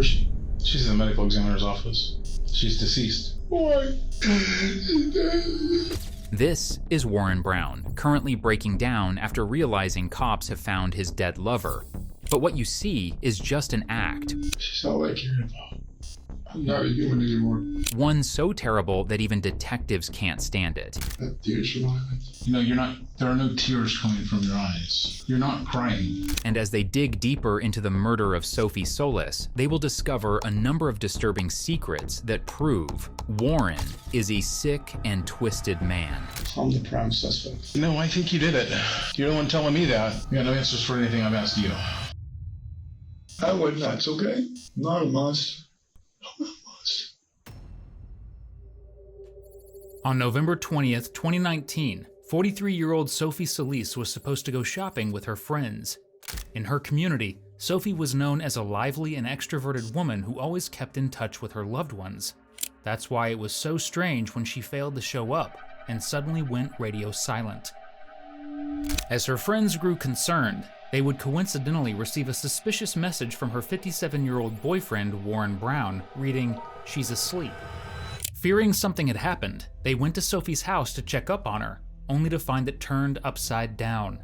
Where is she? She's in the medical examiner's office. She's deceased. What? This is Warren Brown, currently breaking down after realizing cops have found his dead lover. But what you see is just an act. She's all I care about. I'm not a human anymore. One so terrible that even detectives can't stand it. That tears from my eyes. You know, there are no tears coming from your eyes. You're not crying. And as they dig deeper into the murder of Sophie Solis, they will discover a number of disturbing secrets that prove Warren is a sick and twisted man. I'm the prime suspect. No, I think you did it. You're the one telling me that. You got no answers for anything I've asked you. I would not. It's okay. Not a monster. On November 20th, 2019, 43-year-old Sophie Solis was supposed to go shopping with her friends. In her community, Sophie was known as a lively and extroverted woman who always kept in touch with her loved ones. That's why it was so strange when she failed to show up and suddenly went radio silent. As her friends grew concerned, they would coincidentally receive a suspicious message from her 57-year-old boyfriend, Warren Brown, reading, "She's asleep." Fearing something had happened, they went to Sophie's house to check up on her, only to find it turned upside down.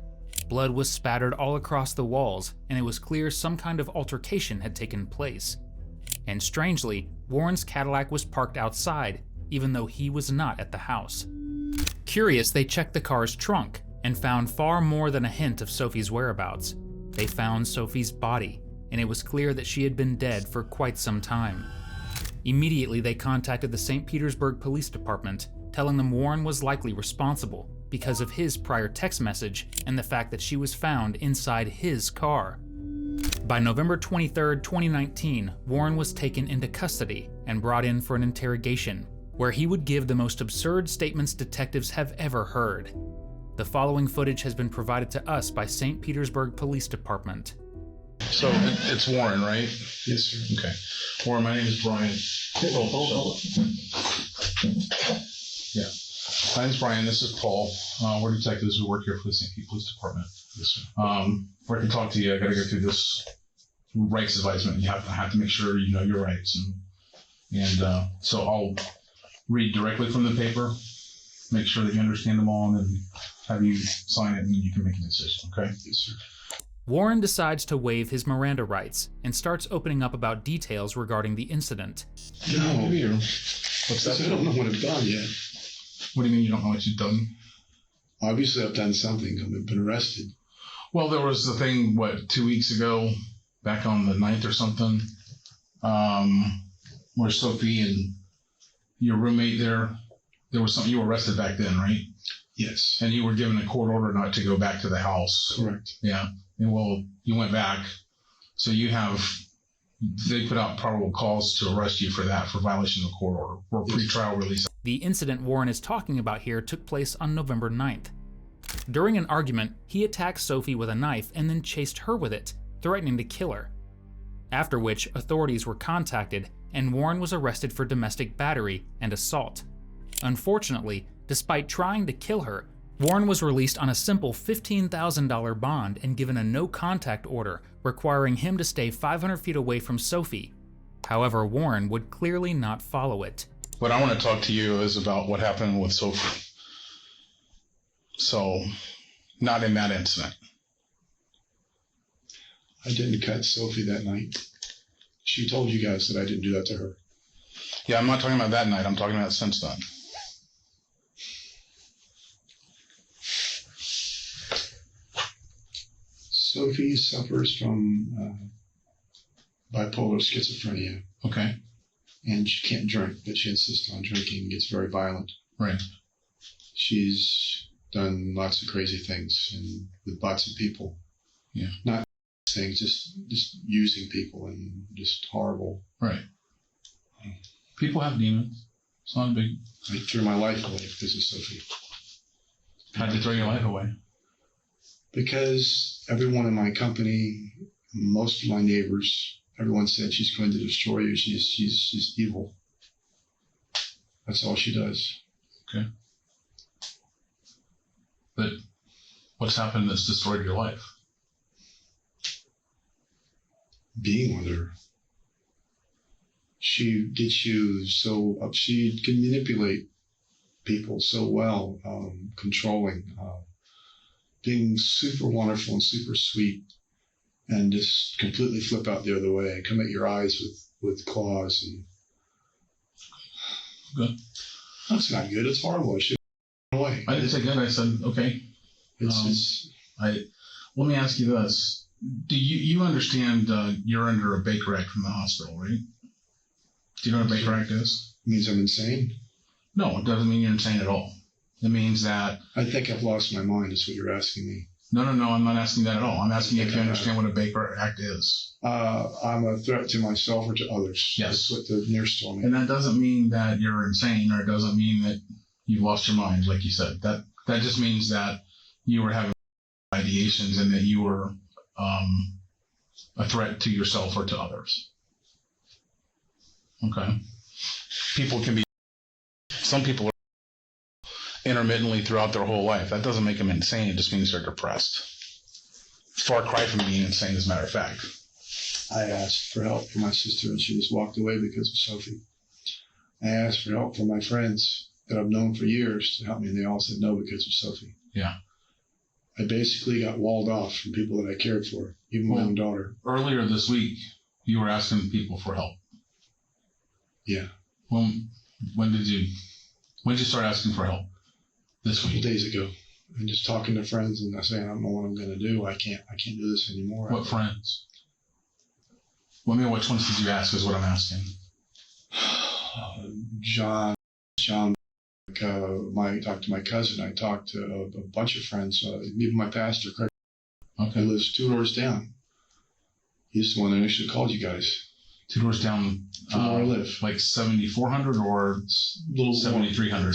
Blood was spattered all across the walls, and it was clear some kind of altercation had taken place. And strangely, Warren's Cadillac was parked outside, even though he was not at the house. Curious, they checked the car's trunk and found far more than a hint of Sophie's whereabouts. They found Sophie's body, and it was clear that she had been dead for quite some time. Immediately, they contacted the St. Petersburg Police Department, telling them Warren was likely responsible because of his prior text message and the fact that she was found inside his car. By November 23, 2019, Warren was taken into custody and brought in for an interrogation, where he would give the most absurd statements detectives have ever heard. The following footage has been provided to us by St. Petersburg Police Department. So it's Warren, right? Yes, sir. Okay. Warren, my name is Brian. Hold. Yeah. My name's Brian. This is Paul. We're detectives who work here for the St. Pete Police Department. Yes, sir. Before I can talk to you, I got to go through this rights advisement. You have to make sure you know your rights, and so I'll read directly from the paper, make sure that you understand them all, and then have you sign it, and then you can make a decision. Okay? Yes, sir. Warren decides to waive his Miranda rights and starts opening up about details regarding the incident. No. What's that? I don't know what I've done yet. What do you mean you don't know what you've done? Obviously, I've done something. I've been arrested. Well, there was the thing, 2 weeks ago, back on the 9th or something, where Sophie and your roommate there was something, you were arrested back then, right? Yes. And you were given a court order not to go back to the house. Correct. Yeah. And well, you went back. So they put out probable cause to arrest you for that, for violation of the court order, or pre-trial release. The incident Warren is talking about here took place on November 9th. During an argument, he attacked Sophie with a knife and then chased her with it, threatening to kill her. After which, authorities were contacted and Warren was arrested for domestic battery and assault. Unfortunately, despite trying to kill her, Warren was released on a simple $15,000 bond and given a no-contact order requiring him to stay 500 feet away from Sophie. However, Warren would clearly not follow it. What I want to talk to you is about what happened with Sophie. So, not in that incident. I didn't cut Sophie that night. She told you guys that I didn't do that to her. Yeah, I'm not talking about that night. I'm talking about since then. Sophie suffers from bipolar schizophrenia. Okay. And she can't drink, but she insists on drinking and gets very violent. Right. She's done lots of crazy things and with lots of people. Yeah. Not things, just using people and just horrible. Right. People have demons. It's not a big... I threw my life away because of Sophie. How'd you throw your life away? Because everyone in my company, most of my neighbors, everyone said she's going to destroy you. She's evil. That's all she does. Okay. But what's happened that's destroyed your life? Being with her. she did you so she can manipulate people so well, controlling, being super wonderful and super sweet, and just completely flip out the other way and come at your eyes with claws. And good. That's not good. It's horrible. It should go away. I didn't say good. I said okay. Let me ask you this: do you understand you're under a Baker Act from the hospital, right? Do you know what a Baker Act is? It means I'm insane? No, it doesn't mean you're insane at all. It means that... I think I've lost my mind is what you're asking me. No, I'm not asking that at all. I'm asking if you understand what a Baker Act is. I'm a threat to myself or to others. Yes. That's what the nurse told me. And that doesn't mean that you're insane, or it doesn't mean that you've lost your mind, like you said. That just means that you were having ideations and that you were a threat to yourself or to others. Okay. Some people are intermittently throughout their whole life. That doesn't make them insane. It just means they're depressed. Far cry from being insane, as a matter of fact. I asked for help from my sister, and she just walked away because of Sophie. I asked for help from my friends that I've known for years to help me, and they all said no because of Sophie. Yeah. I basically got walled off from people that I cared for, even my own daughter. Earlier this week, you were asking people for help. Yeah. When did you start asking for help? This week? A couple days ago. And just talking to friends and saying, I don't know what I'm going to do. I can't do this anymore. What friends? Well, I mean, which ones did you ask is what I'm asking. John, I talked to my cousin. I talked to a bunch of friends, even my pastor, Craig, okay, who lives 2 doors down. He's the one that actually called you guys. 2 doors down from where I live. Like 7,400 or 7,300?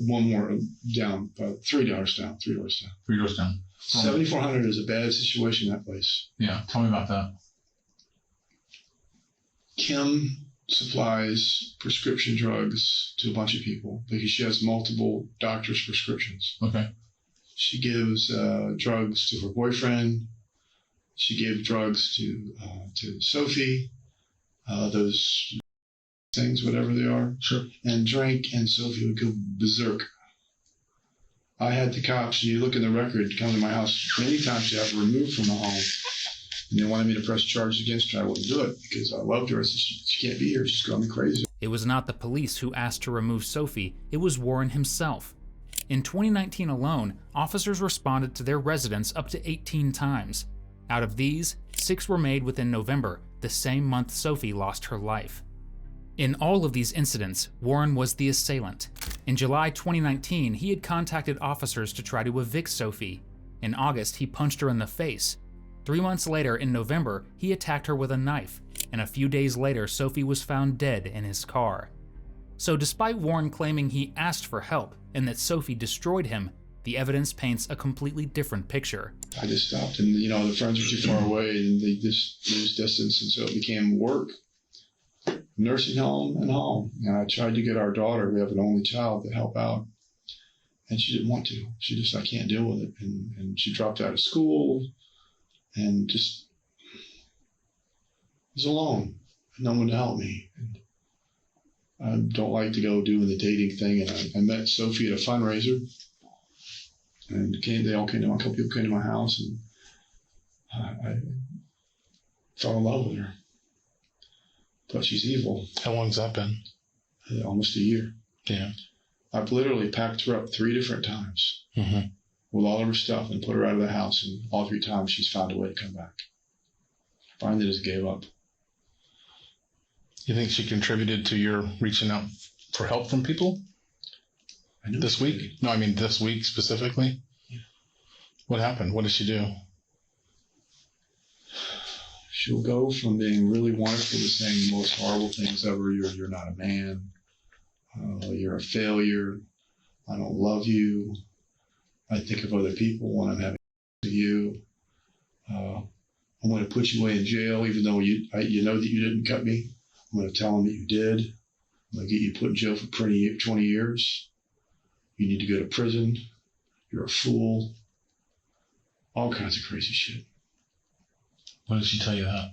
One more down, 3 doors down. 3 doors down. 3 doors down. 7,400 is a bad situation, that place. Yeah, tell me about that. Kim supplies prescription drugs to a bunch of people because she has multiple doctors' prescriptions. Okay. She gives drugs to her boyfriend. She gave drugs to Sophie. Those things, whatever they are. Sure. And drink, and Sophie would go berserk. I had the cops, and you look in the record, come to my house many times to have her removed from the home. And they wanted me to press charges against her. I wouldn't do it because I loved her. I said, she can't be here. She's going me crazy. It was not the police who asked to remove Sophie. It was Warren himself. In 2019 alone, officers responded to their residence up to 18 times. Out of these, 6 were made within November, the same month Sophie lost her life. In all of these incidents, Warren was the assailant. In July 2019, he had contacted officers to try to evict Sophie. In August, he punched her in the face. 3 months later, in November, he attacked her with a knife, and a few days later, Sophie was found dead in his car. So despite Warren claiming he asked for help and that Sophie destroyed him, the evidence paints a completely different picture. I just stopped, and the friends were too far away, and they just lose distance, and so it became work, nursing home, and home. And I tried to get our daughter, we have an only child, to help out, and she didn't want to. She just, I can't deal with it, and she dropped out of school, and just was alone, no one to help me. And I don't like to go doing the dating thing, and I met Sophie at a fundraiser. And a couple people came to my house, and I fell in love with her. But she's evil. How long's that been? Almost a year. Yeah. I've literally packed her up 3 different times with all of her stuff and put her out of the house, and all 3 times she's found a way to come back. Finally just gave up. You think she contributed to your reaching out for help from people? This week? No, I mean this week specifically. Yeah. What happened? What did she do? She'll go from being really wonderful to saying the most horrible things ever. You're not a man. You're a failure. I don't love you. I think of other people when I'm having with you. I'm going to put you away in jail, even though you know that you didn't cut me. I'm going to tell them that you did. I'm going to get you put in jail for 20 years. You need to go to prison. You're a fool. All kinds of crazy shit. When did she tell you that?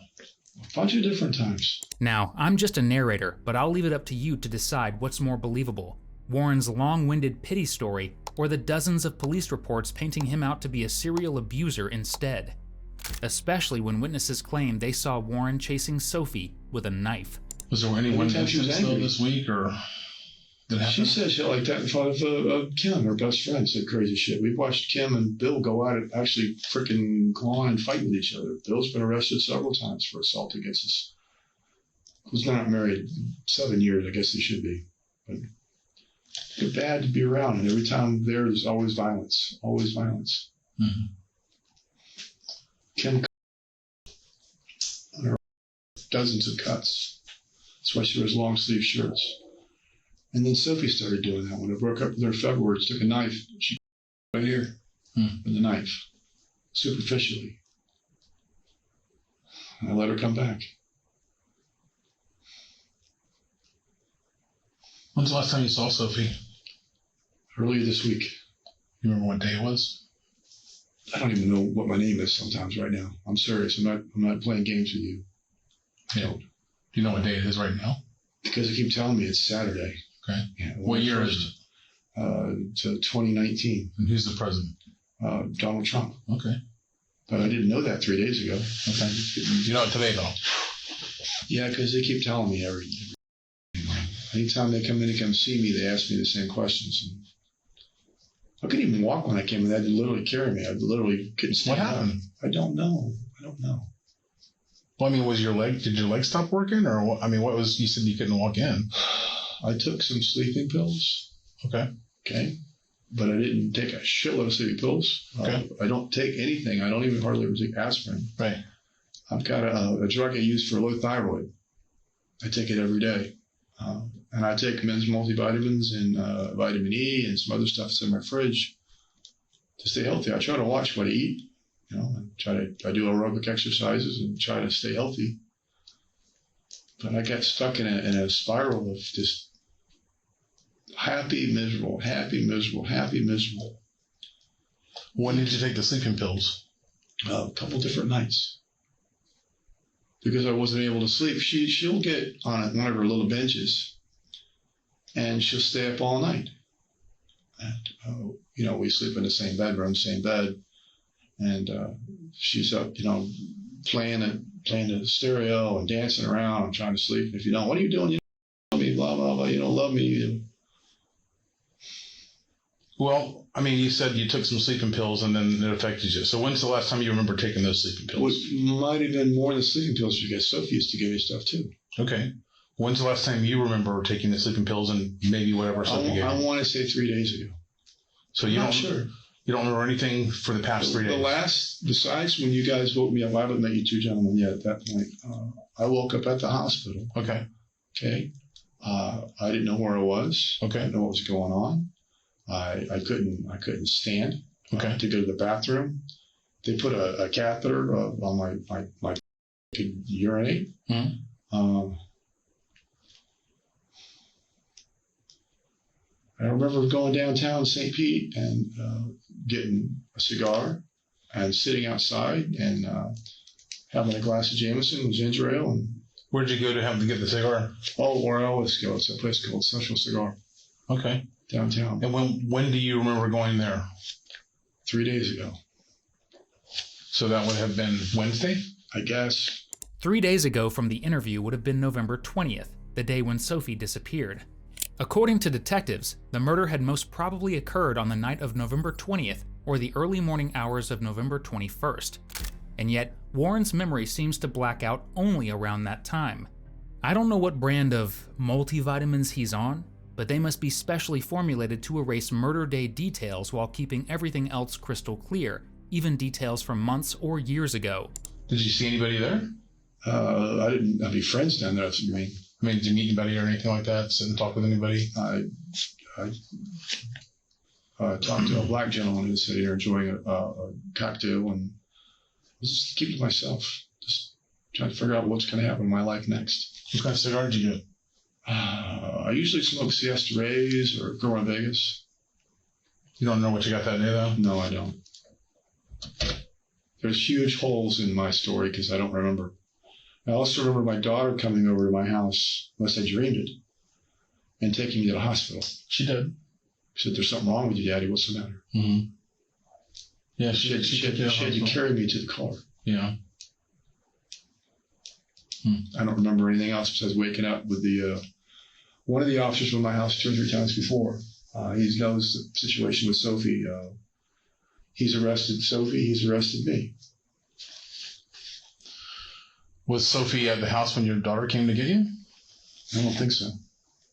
A bunch of different times. Now, I'm just a narrator, but I'll leave it up to you to decide what's more believable. Warren's long-winded pity story, or the dozens of police reports painting him out to be a serial abuser instead. Especially when witnesses claim they saw Warren chasing Sophie with a knife. Was there anyone this week, or did it happen? She said shit like that in front of Kim, her best friend, said crazy shit. We watched Kim and Bill go out and actually freaking claw and fight with each other. Bill's been arrested several times for assault against us. Who's not married 7 years, I guess he should be. But they're bad to be around, and every time there's always violence. Always violence. Mm-hmm. Kim on her dozens of cuts. That's why she wears long sleeve shirts. And then Sophie started doing that. When I broke up with her in February, she took a knife. She right here with a knife, superficially. And I let her come back. When's the last time you saw Sophie? Earlier this week. You remember what day it was? I don't even know what my name is sometimes right now. I'm serious. I'm not playing games with you. I don't. Do you know what day it is right now? Because they keep telling me it's Saturday. Okay. Yeah, what year is it? To 2019. And who's the president? Donald Trump. Okay. But I didn't know that 3 days ago. Okay. You know it today, though? Yeah, because they keep telling me anytime they come in and come see me, they ask me the same questions. And I couldn't even walk when I came in. They had to literally carry me. I literally couldn't stand up. What happened? I don't know. Well, I mean, did your leg stop working? Or what? I mean, you said you couldn't walk in. I took some sleeping pills. Okay. But I didn't take a shitload of sleeping pills. Okay. I don't take anything. I don't even hardly ever take aspirin. Right. I've got a drug I use for low thyroid. I take it every day. And I take men's multivitamins and vitamin E and some other stuff that's in my fridge to stay healthy. I try to watch what I eat. I do aerobic exercises and try to stay healthy. But I got stuck in a spiral of just happy, miserable. When did you take the sleeping pills? A couple different nights. Because I wasn't able to sleep. She'll get on one of her little benches and she'll stay up all night. And, we sleep in the same bedroom, same bed. And she's up, playing the stereo and dancing around and trying to sleep. And if you don't, what are you doing? You don't love me, blah, blah, blah. You don't love me. Well, I mean, you said you took some sleeping pills and then it affected you. So when's the last time you remember taking those sleeping pills? It might have been more than sleeping pills because Sophie used to give me stuff too. Okay. When's the last time you remember taking the sleeping pills and maybe whatever stuff you gave you? I want to say 3 days ago. So I'm not sure. You don't remember anything for the past 3 days? Besides when you guys woke me up, I haven't met you two gentlemen yet at that point. I woke up at the hospital. Okay. Okay. I didn't know where I was. Okay. I didn't know what was going on. I couldn't stand to go to the bathroom. They put a catheter on my could urinate. Mm-hmm. I remember going downtown St. Pete and getting a cigar and sitting outside and having a glass of Jameson and ginger ale. And where'd you go to get the cigar? Oh, where I always go. It's a place called Central Cigar. Okay. Downtown. And when do you remember going there? 3 days ago. So that would have been Wednesday? I guess. 3 days ago from the interview would have been November 20th, the day when Sophie disappeared. According to detectives, the murder had most probably occurred on the night of November 20th or the early morning hours of November 21st. And yet, Warren's memory seems to black out only around that time. I don't know what brand of multivitamins he's on, but they must be specially formulated to erase murder day details while keeping everything else crystal clear, even details from months or years ago. Did you see anybody there? I didn't have any friends down there, that's what you mean. I mean, did you meet anybody or anything like that? Sit and talk with anybody? I talked to a black gentleman who was sitting there enjoying a cocktail, and I was just keeping to myself, just trying to figure out what's going to happen in my life next. What kind of cigar did you get? I usually smoke Siesta Rays or Corona Vegas. You don't know what you got that day, though? No, I don't. There's huge holes in my story because I don't remember. I also remember my daughter coming over to my house, unless I dreamed it, and taking me to the hospital. She did. She said, "There's something wrong with you, Daddy. What's the matter?" Mm-hmm. Yeah, she had to carry me to the car. Yeah. I don't remember anything else besides waking up with the one of the officers from my house 2 or 3 times before. He knows the situation with Sophie. He's arrested Sophie. He's arrested me. Was Sophie at the house when your daughter came to get you? I don't think so.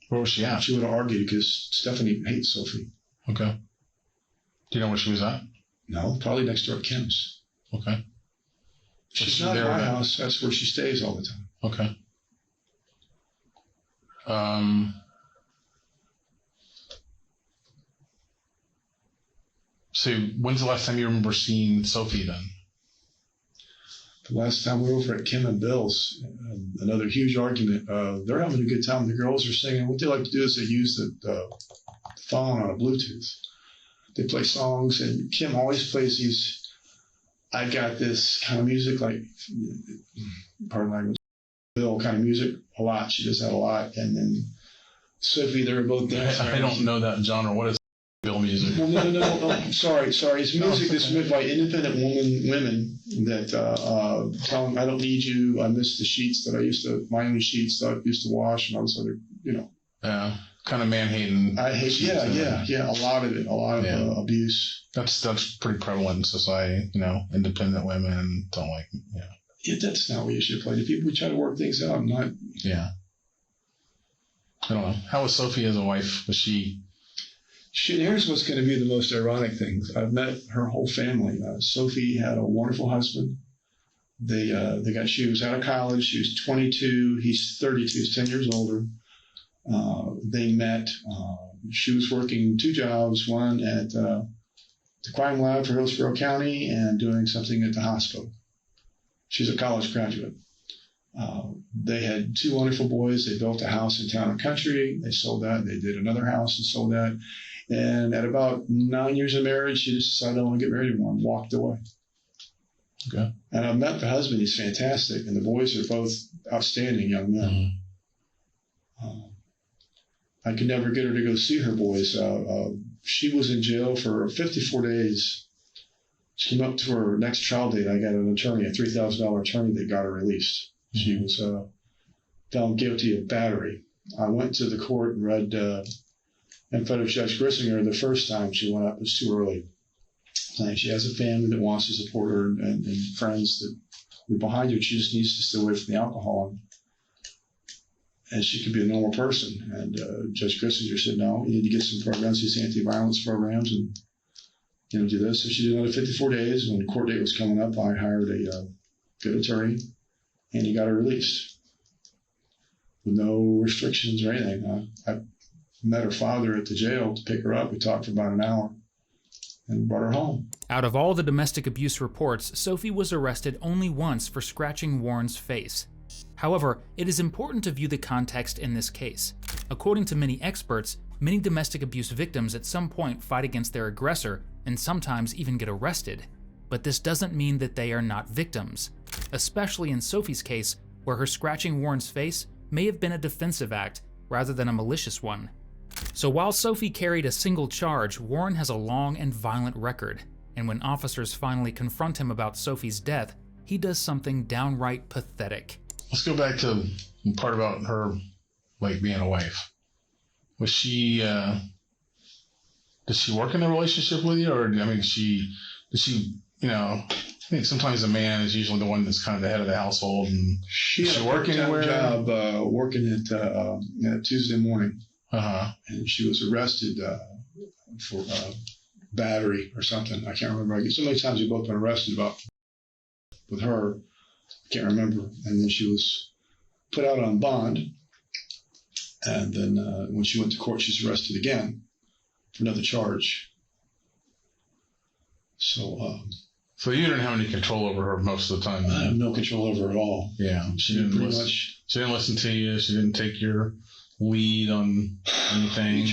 Where was she at? She would have argued because Stephanie hates Sophie. Okay. Do you know where she was at? No, probably next door at Kim's. Okay. She's not at my house. That's where she stays all the time. Okay. So when's the last time you remember seeing Sophie then? The last time we were over at Kim and Bill's, another huge argument. They're having a good time. The girls are singing. What they like to do is they use the phone on a Bluetooth. They play songs, and Kim always plays these I got this kind of music, like, pardon language, Bill kind of music a lot. She does that a lot. And then Sophie, they were both dancing. I don't know that genre. What is Bill music? Well, no. Sorry. It's music that's made by independent women that tell them, I don't need you. I miss the sheets that my own sheets that I used to wash and all this other, Yeah. Kind of man-hating. I hate, yeah, a lot of it, abuse. That's pretty prevalent in society, independent women don't like, Yeah, that's not what you should play to people. We try to work things out, not. Yeah. I don't know. How was Sophie as a wife? Was she? Here's what's going to be the most ironic thing. I've met her whole family. Sophie had a wonderful husband. She was out of college. She was 22. He's 32. He's 10 years older. They met. She was working 2 jobs, one at the crime lab for Hillsborough County and doing something at the hospital. She's a college graduate. They had 2 wonderful boys. They built a house in Town and Country. They sold that. They did another house and sold that. And at about 9 years of marriage, she just decided, I don't want to get married anymore, and walked away. Okay. And I've met the husband. He's fantastic. And the boys are both outstanding young men. Mm-hmm. I could never get her to go see her boys. She was in jail for 54 days. She came up to her next trial date. I got an attorney, a $3,000 attorney that got her released. Mm-hmm. She was found guilty of battery. I went to the court and read in front of Judge Grissinger the first time she went up. It was too early. And she has a family that wants to support her and friends that are behind her. She just needs to stay away from the alcohol. And she could be a normal person. And Judge Grissinger said, no, you need to get some programs, these anti-violence programs, and do this. So she did another 54 days. When the court date was coming up, I hired a good attorney, and he got her released with no restrictions or anything. I met her father at the jail to pick her up. We talked for about an hour and brought her home. Out of all the domestic abuse reports, Sophie was arrested only once for scratching Warren's face. However, it is important to view the context in this case. According to many experts, many domestic abuse victims at some point fight against their aggressor and sometimes even get arrested. But this doesn't mean that they are not victims, especially in Sophie's case, where her scratching Warren's face may have been a defensive act rather than a malicious one. So while Sophie carried a single charge, Warren has a long and violent record, and when officers finally confront him about Sophie's death, he does something downright pathetic. Let's go back to the part about her, being a wife. Was she, did she work in a relationship with you? Or, did she, I think sometimes a man is usually the one that's kind of the head of the household. And she had a part-time job working at Tuesday morning. Uh-huh. And she was arrested for battery or something. I can't remember. So many times we've both been arrested with her. I can't remember. And then she was put out on bond. And then when she went to court, she was arrested again for another charge. So you didn't have any control over her most of the time? I have no control over her at all. Yeah. She didn't listen to you. She didn't take your lead on anything. You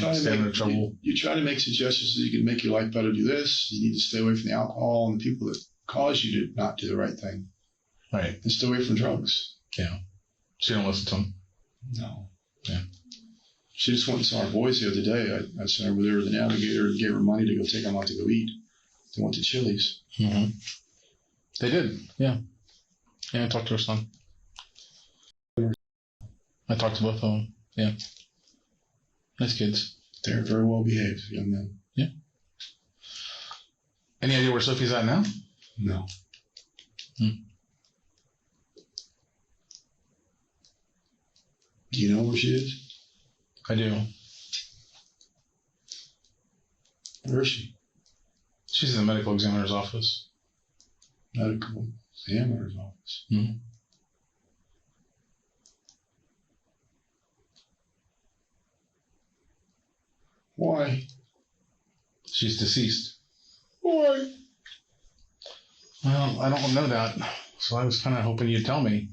try to make suggestions so you can make your life better. Do this. You need to stay away from the alcohol and the people that cause you to not do the right thing. Right. And stay away from drugs. Yeah. She don't listen to him. No. Yeah. She just went and saw our boys the other day. I sent her over there with the navigator and gave her money to go take them out to go eat. They went to Chili's. Mm-hmm. They did. Yeah. Yeah, I talked to her son. I talked to both of them. Yeah. Nice kids. They're very well behaved young men. Yeah. Any idea where Sophie's at now? No. Hmm. Do you know where she is? I do. Where is she? She's in the medical examiner's office. Medical examiner's office. Mm-hmm. Why? She's deceased. Why? Well, I don't know that, so I was kind of hoping you'd tell me.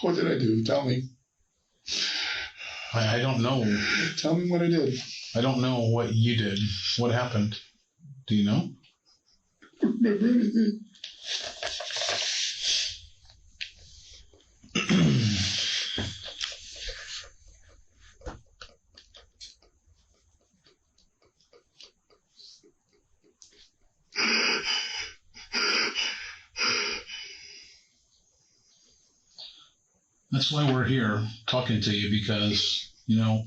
What did I do? Tell me. I don't know. Tell me what I did. I don't know what you did. What happened? Do you know? I don't remember anything. That's why we're here talking to you, because, you know,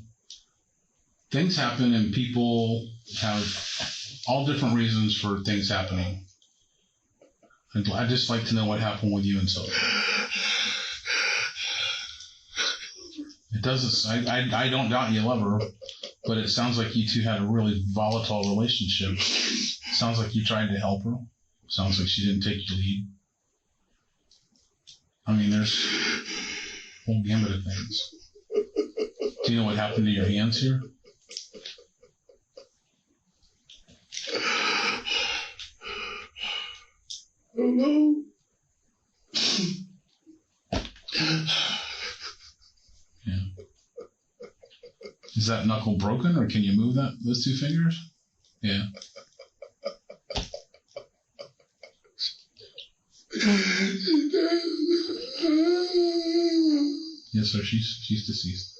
things happen and people have all different reasons for things happening. I'd just like to know what happened with you and Sophie. It doesn't, I don't doubt you love her, but it sounds like you two had a really volatile relationship. It sounds like you tried to help her. Sounds like she didn't take your lead. I mean, there's a whole gamut of things. Do you know what happened to your hands here? I don't know. Yeah. Is that knuckle broken, or can you move those two fingers? Yeah. Yes, sir. She's deceased.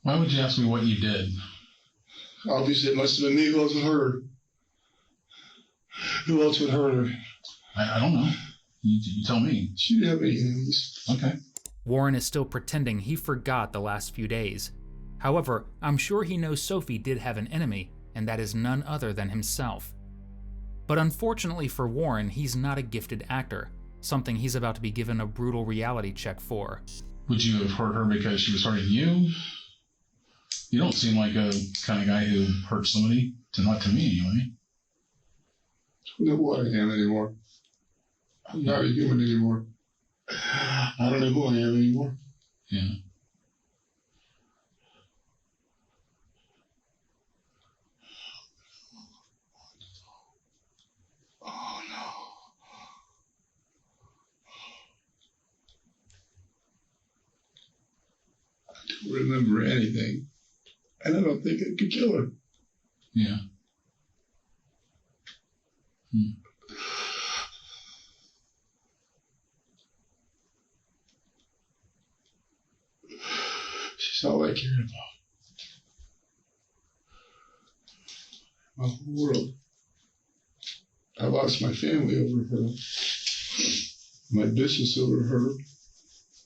Why would you ask me what you did? Obviously, it must have been me. Who else would hurt her? Who else would hurt her? I don't know. You tell me. She didn't have any enemies. Okay. Warren is still pretending he forgot the last few days. However, I'm sure he knows Sophie did have an enemy, and that is none other than himself. But unfortunately for Warren, he's not a gifted actor, something he's about to be given a brutal reality check for. Would you have hurt her because she was hurting you? You don't seem like a kind of guy who hurts somebody, not to me anyway. I don't know who I am anymore. I'm not a human anymore. I don't know who I am anymore. Yeah. Oh no. I don't remember anything. And I don't think I could kill her. Yeah. Hmm. She's all I cared about. my whole world. I lost my family over her, my business over her,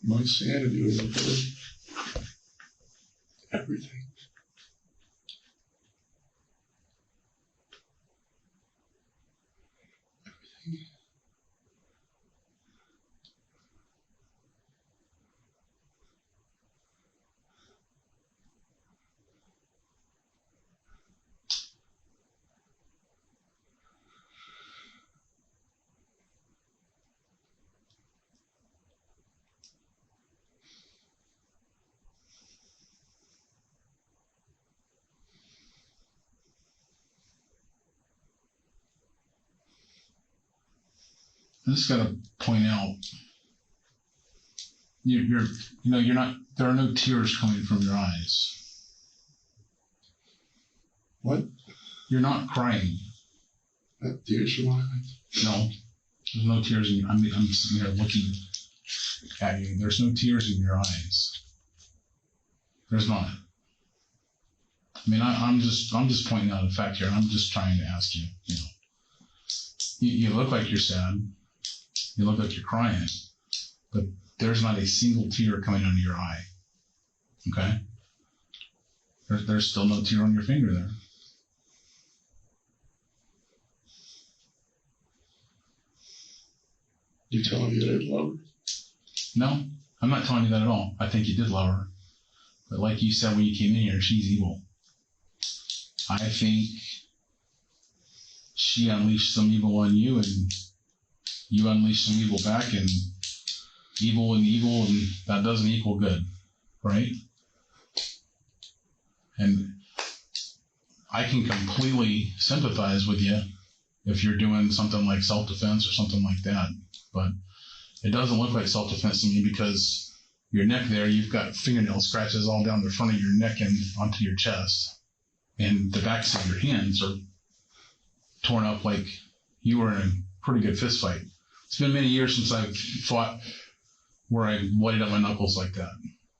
my sanity over her, everything. I just gotta point out, you're not. There are no tears coming from your eyes. What? You're not crying. Not tears from my eyes? No, there's no tears in your. I'm sitting here looking at you. There's no tears in your eyes. There's not. I mean, I'm just pointing out a fact here, and I'm just trying to ask you. You look like you're sad. You look like you're crying, but there's not a single tear coming out of your eye. Okay? There's still no tear on your finger there. You telling me that I love her? No, I'm not telling you that at all. I think you did love her. But like you said when you came in here, she's evil. I think she unleashed some evil on you, and you unleashed some evil back, and evil, and that doesn't equal good, right? And I can completely sympathize with you if you're doing something like self-defense or something like that, but it doesn't look like self-defense to me, because your neck there, you've got fingernail scratches all down the front of your neck and onto your chest, and the backs of your hands are torn up like you were in a pretty good fist fight. It's been many years since I've fought where I bloodied up my knuckles like that.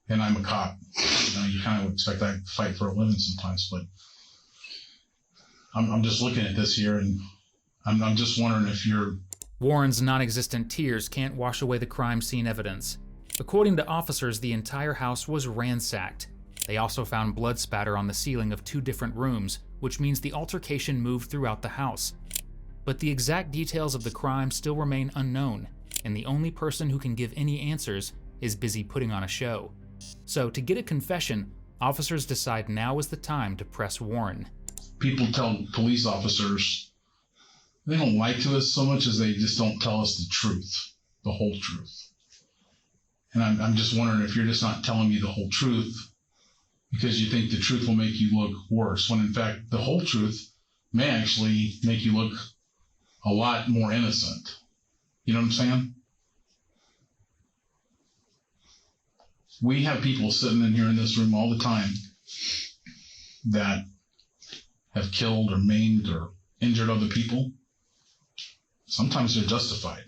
And I'm a cop. You kind of expect I fight for a living sometimes, but I'm just looking at this here, and I'm just wondering if you're... Warren's non-existent tears can't wash away the crime scene evidence. According to officers, the entire house was ransacked. They also found blood spatter on the ceiling of 2 different rooms, which means the altercation moved throughout the house. But the exact details of the crime still remain unknown, and the only person who can give any answers is busy putting on a show. So to get a confession, officers decide now is the time to press Warren. People tell police officers they don't lie to us so much as they just don't tell us the truth, the whole truth. And I'm just wondering if you're just not telling me the whole truth because you think the truth will make you look worse, when in fact the whole truth may actually make you look a lot more innocent. You know what I'm saying? We have people sitting in here in this room all the time that have killed or maimed or injured other people. Sometimes they're justified.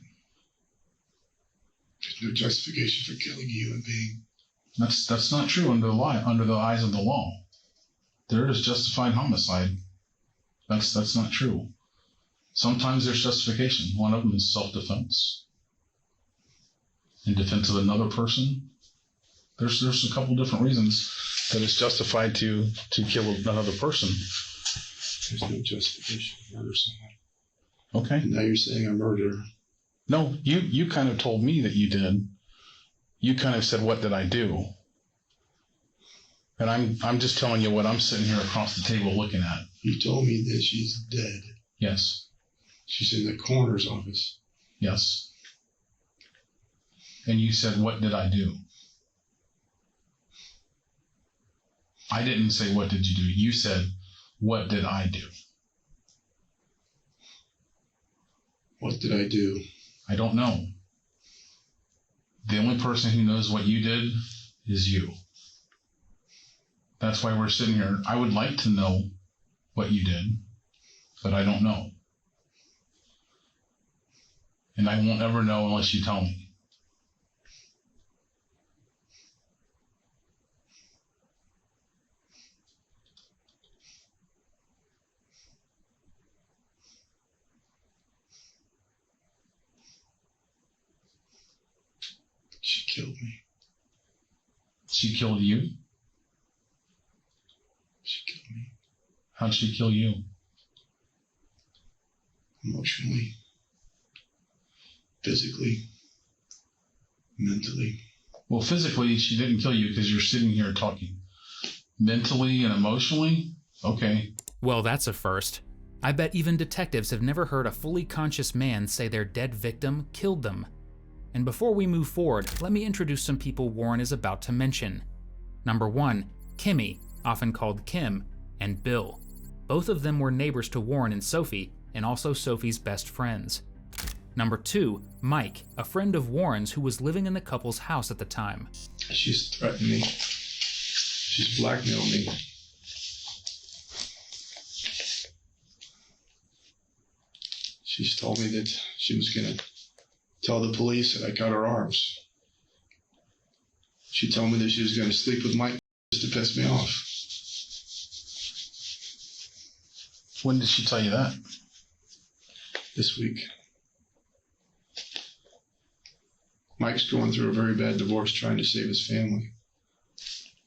There's no justification for killing a human being. That's not true under the eyes of the law. There is justified homicide. That's not true. Sometimes there's justification. One of them is self-defense. In defense of another person. There's a couple different reasons that it's justified to kill another person. There's no justification to murder someone. Okay. And now you're saying a murderer. No, you kind of told me that you did. You kind of said, "What did I do?" And I'm just telling you what I'm sitting here across the table looking at. You told me that she's dead. Yes. She's in the coroner's office. Yes. And you said, "What did I do?" I didn't say, "What did you do?" You said, "What did I do?" What did I do? I don't know. The only person who knows what you did is you. That's why we're sitting here. I would like to know what you did, but I don't know. And I won't ever know unless you tell me. killed me. She killed you? She killed me. How'd she kill you? Emotionally, physically, mentally. Well, physically, she didn't kill you because you're sitting here talking. Mentally and emotionally? Okay. Well, that's a first. I bet even detectives have never heard a fully conscious man say their dead victim killed them. And before we move forward, let me introduce some people Warren is about to mention. Number 1, Kimmy, often called Kim, and Bill. Both of them were neighbors to Warren and Sophie, and also Sophie's best friends. Number 2, Mike, a friend of Warren's who was living in the couple's house at the time. She's threatened me. She's blackmailed me. She's told me that she was going to tell the police that I cut her arms. She told me that she was going to sleep with Mike just to piss me off. When did she tell you that? This week. Mike's going through a very bad divorce trying to save his family.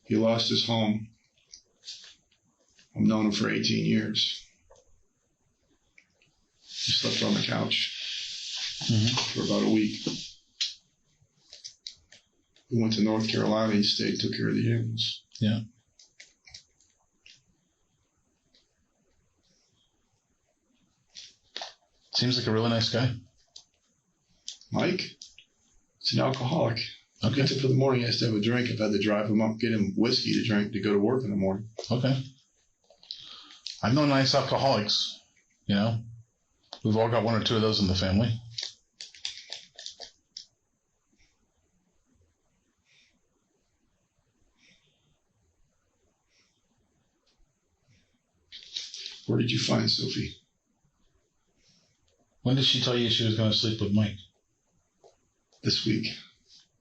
He lost his home. I've known him for 18 years. He slept on the couch for about a week. We went to North Carolina. He stayed, took care of the animals. Yeah. Seems like a really nice guy. Mike? He's an alcoholic. Okay. He gets up in the morning, he has to have a drink. I've had to drive him up, get him whiskey to drink to go to work in the morning. Okay. I've known nice alcoholics, you know. We've all got one or two of those in the family. Where did you find Sophie? When did she tell you she was going to sleep with Mike? This week.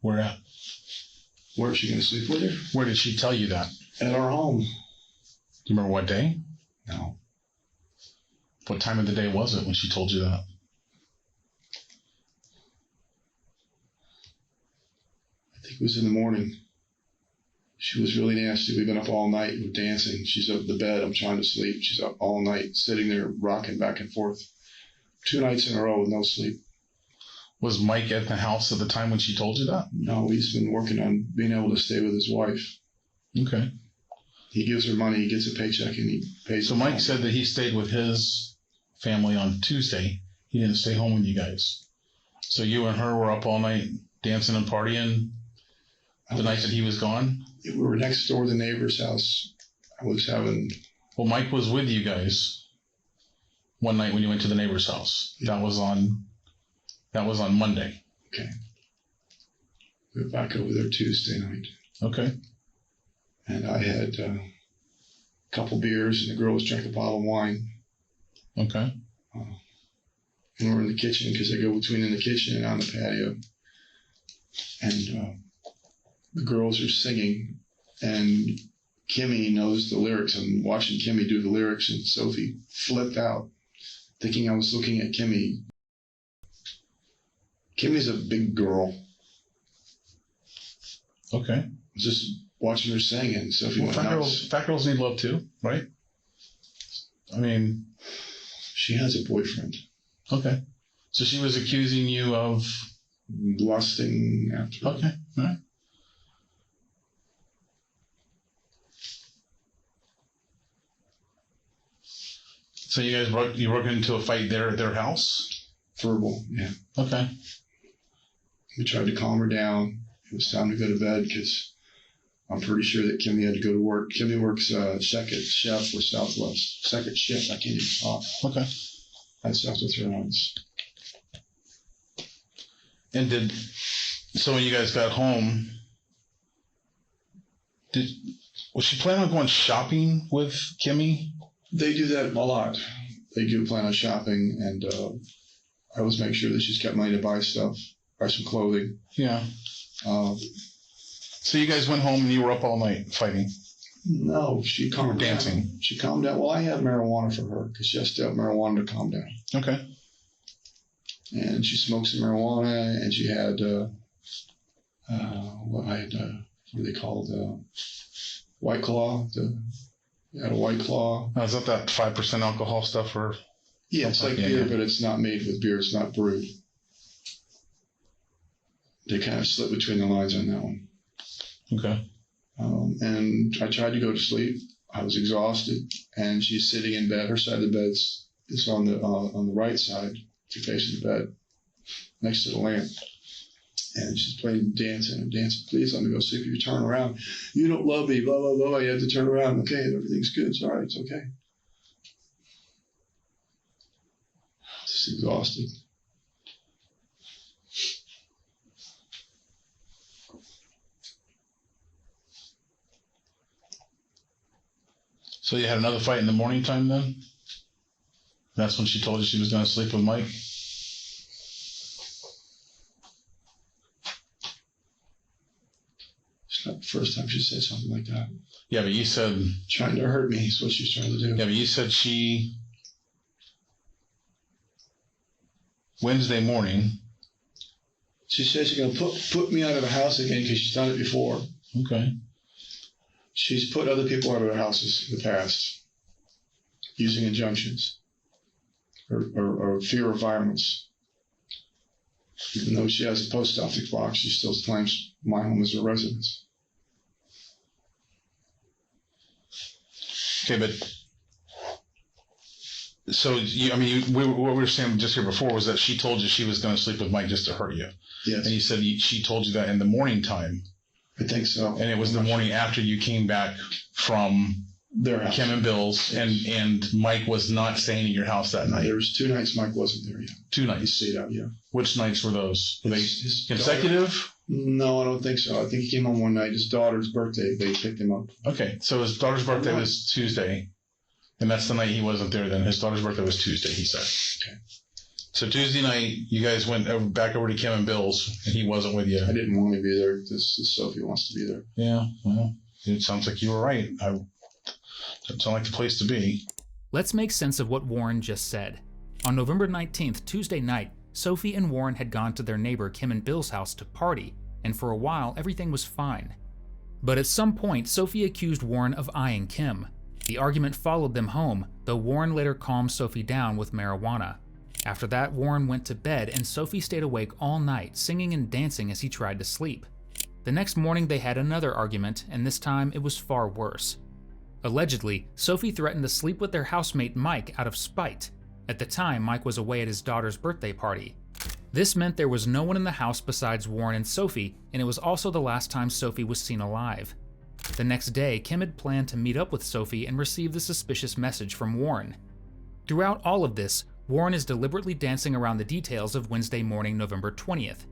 Where at? Where is she going to sleep with her? Where did she tell you that? At our home. Do you remember what day? No. What time of the day was it when she told you that? I think it was in the morning. She was really nasty. We've been up all night. We're dancing. She's up the bed. I'm trying to sleep. She's up all night, sitting there, rocking back and forth. 2 nights in a row with no sleep. Was Mike at the house at the time when she told you that? No, he's been working on being able to stay with his wife. Okay. He gives her money. He gets a paycheck, and he pays. So Mike said that he stayed with his family on Tuesday. He didn't stay home with you guys. So you and her were up all night dancing and partying the night that he was gone? We were next door to the neighbor's house. I was having... Well, Mike was with you guys one night when you went to the neighbor's house. Yeah. That was on Monday. Okay. We were back over there Tuesday night. Okay. And I had a couple beers, and the girls drank a bottle of wine. Okay. And we're in the kitchen, because I go between in the kitchen and on the patio. And the girls are singing, and Kimmy knows the lyrics. I'm watching Kimmy do the lyrics, and Sophie flipped out, thinking I was looking at Kimmy. Kimmy's a big girl. Okay. I was just watching her sing, and Sophie went nuts. Fat girls need love too, right? I mean... She has a boyfriend. Okay. So she was accusing you of... Lusting after. Okay. All right. So you guys broke into a fight there at their house? Verbal, yeah. Okay. We tried to calm her down. It was time to go to bed, because I'm pretty sure that Kimmy had to go to work. Kimmy works second chef with Southwest. Second shift. I can't even talk. Okay. I had Southwest Airlines. And so when you guys got home, was she planning on going shopping with Kimmy? They do that a lot. They do plan on shopping, and I always make sure that she's got money to buy stuff, buy some clothing. Yeah. So you guys went home and you were up all night fighting? No, she calmed down. Dancing. She calmed down. Well, I had marijuana for her, because she has to have marijuana to calm down. Okay. And she smoked some marijuana, and she had what I had, what are they called? White Claw. You had a White Claw. Now, is that 5% alcohol stuff or? Yeah, it's like beer, but it's not made with beer. It's not brewed. They kind of slip between the lines on that one. Okay. And I tried to go to sleep. I was exhausted, and she's sitting in bed. Her side of the bed is on the right side, facing the bed, next to the lamp. And she's playing, dancing and dancing. Please let me go sleep. If you turn around, you don't love me. Blah blah blah. You have to turn around. Okay, everything's good. It's all right. It's okay. Just exhausted. So you had another fight in the morning time then? That's when she told you she was going to sleep with Mike? It's not the first time she said something like that. Yeah, but you said... Trying to hurt me is what she's trying to do. Yeah, but you said she... Wednesday morning... She says she's going to put me out of the house again because she's done it before. Okay. She's put other people out of their houses in the past using injunctions or fear of violence. Even though she has a post office box, she still claims my home is her residence. Okay, but so what we were saying just here before was that she told you she was going to sleep with Mike just to hurt you. Yes. And you said she told you that in the morning time. I think so. And it was the morning after you came back from their house. Kim and Bill's, yes. and Mike was not staying in your house that night. There was 2 nights Mike wasn't there yet. 2 nights. He stayed out, yeah. Which nights were those? Were they his consecutive? Daughter, no, I don't think so. I think he came home one night. His daughter's birthday, they picked him up. Okay, so his daughter's birthday was Tuesday, and that's the night he wasn't there then. His daughter's birthday was Tuesday, he said. Okay. So Tuesday night, you guys went back over to Kim and Bill's, and he wasn't with you. I didn't want to be there. This Sophie wants to be there. Yeah, well, it sounds like you were right. Doesn't sound like the place to be. Let's make sense of what Warren just said. On November 19th, Tuesday night, Sophie and Warren had gone to their neighbor Kim and Bill's house to party, and for a while, everything was fine. But at some point, Sophie accused Warren of eyeing Kim. The argument followed them home, though Warren later calmed Sophie down with marijuana. After that, Warren went to bed, and Sophie stayed awake all night, singing and dancing as he tried to sleep. The next morning, they had another argument, and this time it was far worse. Allegedly, Sophie threatened to sleep with their housemate Mike out of spite. At the time, Mike was away at his daughter's birthday party. This meant there was no one in the house besides Warren and Sophie, and it was also the last time Sophie was seen alive. The next day, Kim had planned to meet up with Sophie and receive the suspicious message from Warren. Throughout all of this, Warren is deliberately dancing around the details of Wednesday morning, November 20th.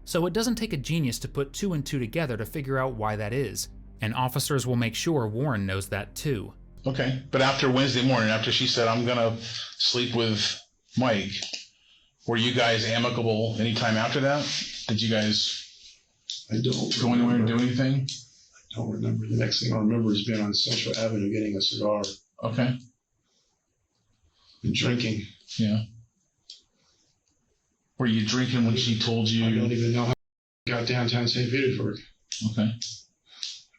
So it doesn't take a genius to put 2 and 2 together to figure out why that is, and officers will make sure Warren knows that too. Okay, but after Wednesday morning, after she said, I'm gonna sleep with Mike, were you guys amicable anytime after that? Did you guys go anywhere and do anything? I don't remember. The next thing I remember is being on Central Avenue getting a cigar. Okay. And drinking. Yeah. Were you drinking when she told you? I don't even know how I got downtown St. Petersburg. Okay.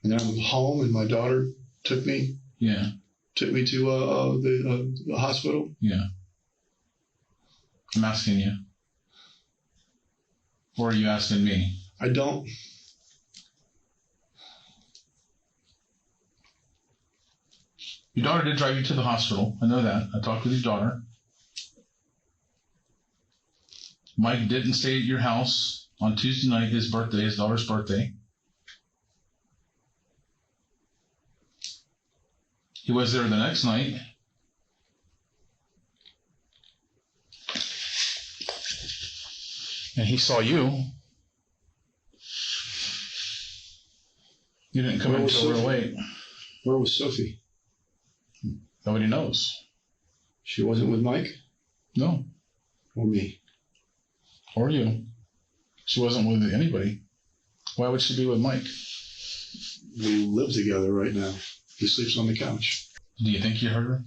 And then I was home, and my daughter took me. Yeah. Took me to the hospital. Yeah. I'm asking you. Or are you asking me? I don't. Your daughter did drive you to the hospital. I know that. I talked with your daughter. Mike didn't stay at your house on Tuesday night, his birthday, his daughter's birthday. He was there the next night. And he saw you. You didn't come in until real late. Where was Sophie? Nobody knows. She wasn't with Mike? No. Or me? Or you. She wasn't with anybody. Why would she be with Mike? We live together right now. He sleeps on the couch. Do you think you heard her?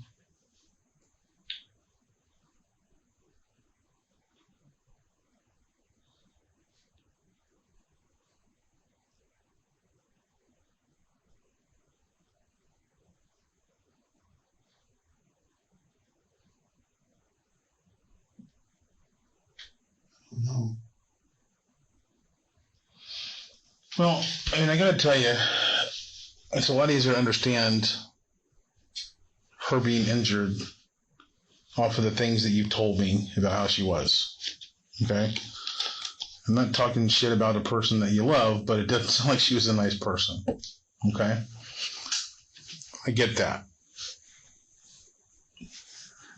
Well, I mean, I got to tell you, it's a lot easier to understand her being injured off of the things that you've told me about how she was. Okay? I'm not talking shit about a person that you love, but it doesn't sound like she was a nice person. Okay? I get that.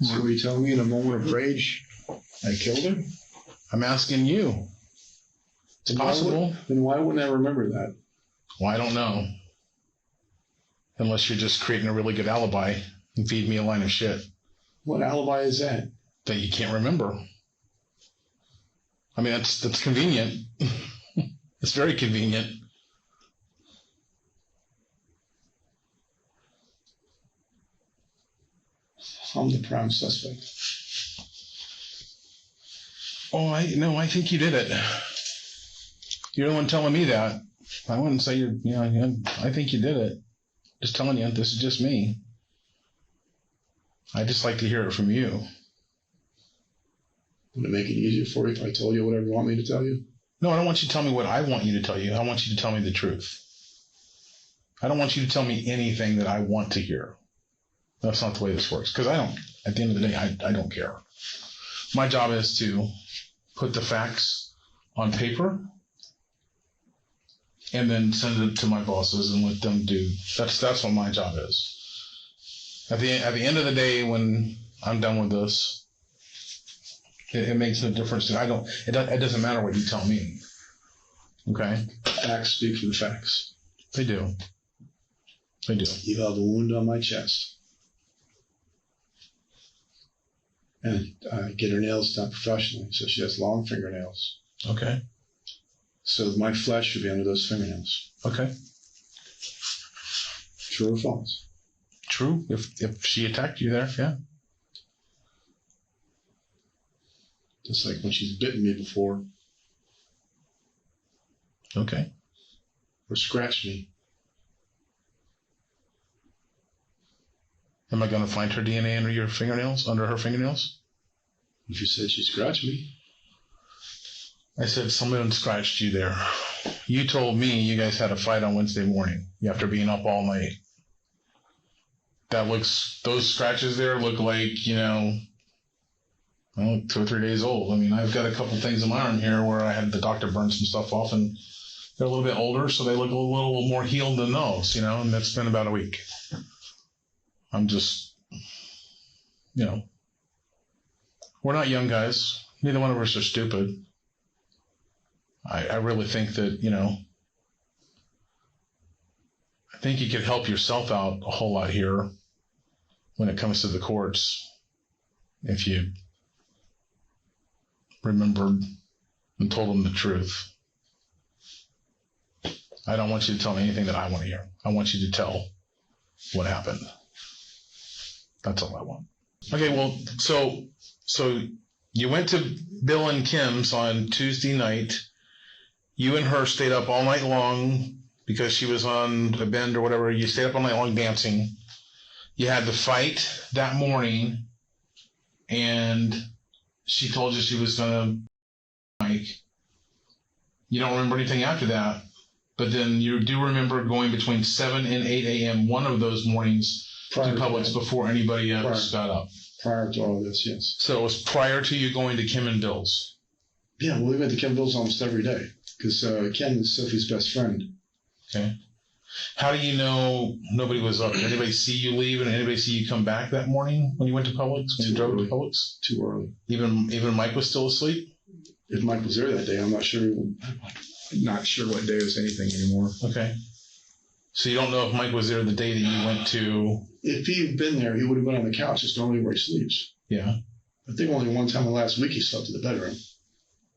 So are you telling me in a moment of rage I killed her? I'm asking you. It's possible. Then why wouldn't I remember that? Well, I don't know. Unless you're just creating a really good alibi and feed me a line of shit. What alibi is that? That you can't remember. I mean, that's convenient. It's very convenient. I'm the prime suspect. Oh, I think you did it. You're the one telling me that. I wouldn't say I think you did it. Just telling you, this is just me. I just like to hear it from you. Would it make it easier for you if I told you whatever you want me to tell you? No, I don't want you to tell me what I want you to tell you. I want you to tell me the truth. I don't want you to tell me anything that I want to hear. That's not the way this works. Because at the end of the day, I don't care. My job is to put the facts on paper and then send it to my bosses and let them do. That's what my job is. At the end of the day, when I'm done with this, it makes no difference. It doesn't matter what you tell me. Okay? Facts speak for the facts. They do. They do. You have a wound on my chest. And I get her nails done professionally, so she has long fingernails. Okay. So my flesh should be under those fingernails. Okay. True or false? True. If she attacked you there, yeah. Just like when she's bitten me before. Okay. Or scratched me. Am I going to find her DNA under your fingernails, under her fingernails? If you said she scratched me. I said someone scratched you there. You told me you guys had a fight on Wednesday morning after being up all night. Those scratches there look like, 2 or 3 days old. I mean, I've got a couple things in my arm here where I had the doctor burn some stuff off, and they're a little bit older, so they look a little more healed than those, and that's been about a week. I'm just, we're not young guys. Neither one of us are stupid. I really think that, I think you could help yourself out a whole lot here when it comes to the courts if you remembered and told them the truth. I don't want you to tell me anything that I want to hear. I want you to tell what happened. That's all I want. Okay, well, so you went to Bill and Kim's on Tuesday night. You and her stayed up all night long because she was on a bend or whatever. You stayed up all night long dancing. You had the fight that morning, and she told you she was going to Mike. You don't remember anything after that, but then you do remember going between 7 and 8 a.m. one of those mornings to Publix before anybody else got up. Prior to all of this, yes. So it was prior to you going to Kim and Bill's? Yeah, well, we went to Kim and Bill's almost every day because Ken is Sophie's best friend. Okay. How do you know nobody was up? Did anybody see you leave and anybody see you come back that morning when you went to Publix, when you drove to Publix? Too early. Even Mike was still asleep? If Mike was there that day, I'm not sure. I'm not sure what day was anything anymore. Okay. So you don't know if Mike was there the day that you went to... If he had been there, he would have been on the couch. It's normally where he sleeps. Yeah. I think only one time in the last week he slept in the bedroom.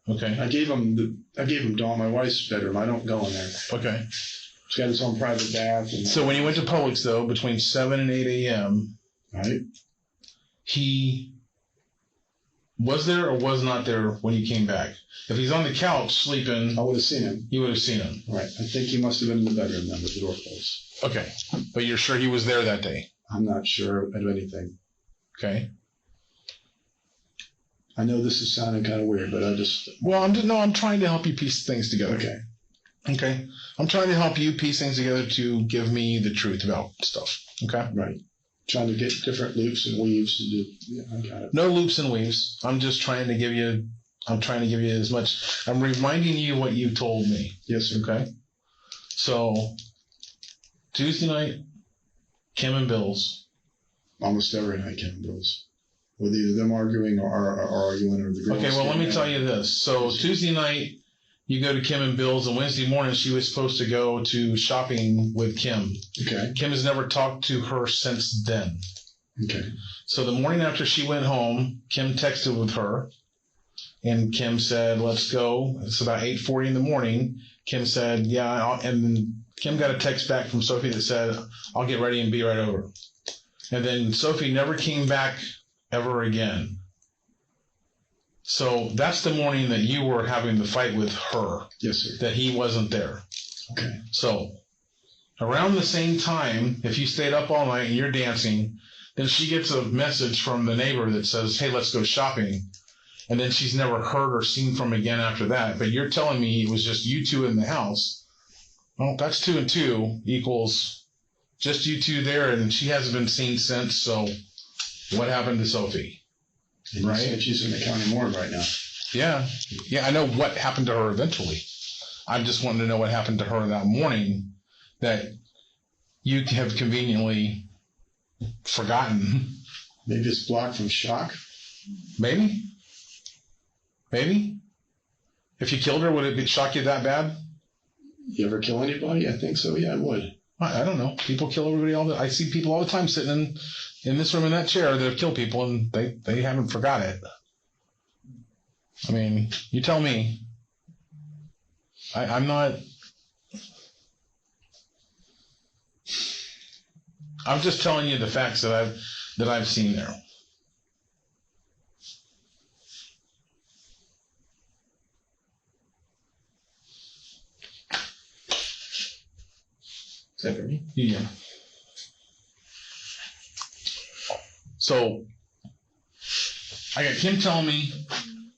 Okay. I gave him Dawn, my wife's bedroom. I don't go in there. Okay. He's got his own private bath. So when you went to Publix, though, between 7 and 8 a.m., right? He was there or was not there when you came back? If he's on the couch sleeping... I would have seen him. You would have seen him. Right. I think he must have been in the bedroom then with the door closed. Okay. But you're sure he was there that day? I'm not sure of anything. Okay. I know this is sounding kind of weird, but I just... Well, I'm trying to help you piece things together. Okay. Okay. I'm trying to help you piece things together to give me the truth about stuff. Okay. Right. Trying to get different loops and weaves to do. Yeah, I got it. No loops and weaves. I'm trying to give you as much. I'm reminding you what you told me. Yes, sir. Okay. So Tuesday night, Kim and Bill's. Almost every night, Kim and Bill's. With either them arguing or arguing or the girls. Okay, well, let me tell you this. So Tuesday night, you go to Kim and Bill's, and Wednesday morning, she was supposed to go to shopping with Kim. Okay. Kim has never talked to her since then. Okay. So the morning after she went home, Kim texted with her, and Kim said, let's go. It's about 8:40 in the morning. Kim said, yeah, and then Kim got a text back from Sophie that said, I'll get ready and be right over. And then Sophie never came back ever again. So that's the morning that you were having the fight with her. Yes, sir. That he wasn't there. Okay. So around the same time, if you stayed up all night and you're dancing, then she gets a message from the neighbor that says, hey, let's go shopping. And then she's never heard or seen from again after that. But you're telling me it was just you two in the house. Well, that's 2 and 2 equals just you two there, and she hasn't been seen since. So what happened to Sophie? And right? You said she's in the county morgue right now. Yeah. Yeah, I know what happened to her eventually. I'm just wanting to know what happened to her that morning that you have conveniently forgotten. Maybe it's blocked from shock. Maybe. Maybe. If you killed her, would it shock you that bad? You ever kill anybody? I think so. Yeah, I would. I don't know. People kill everybody all the. I see people all the time sitting in this room in that chair that have killed people, and they haven't forgot it. I mean, you tell me. I'm not. I'm just telling you the facts that I've seen there. Is that for me? Yeah. So I got Kim telling me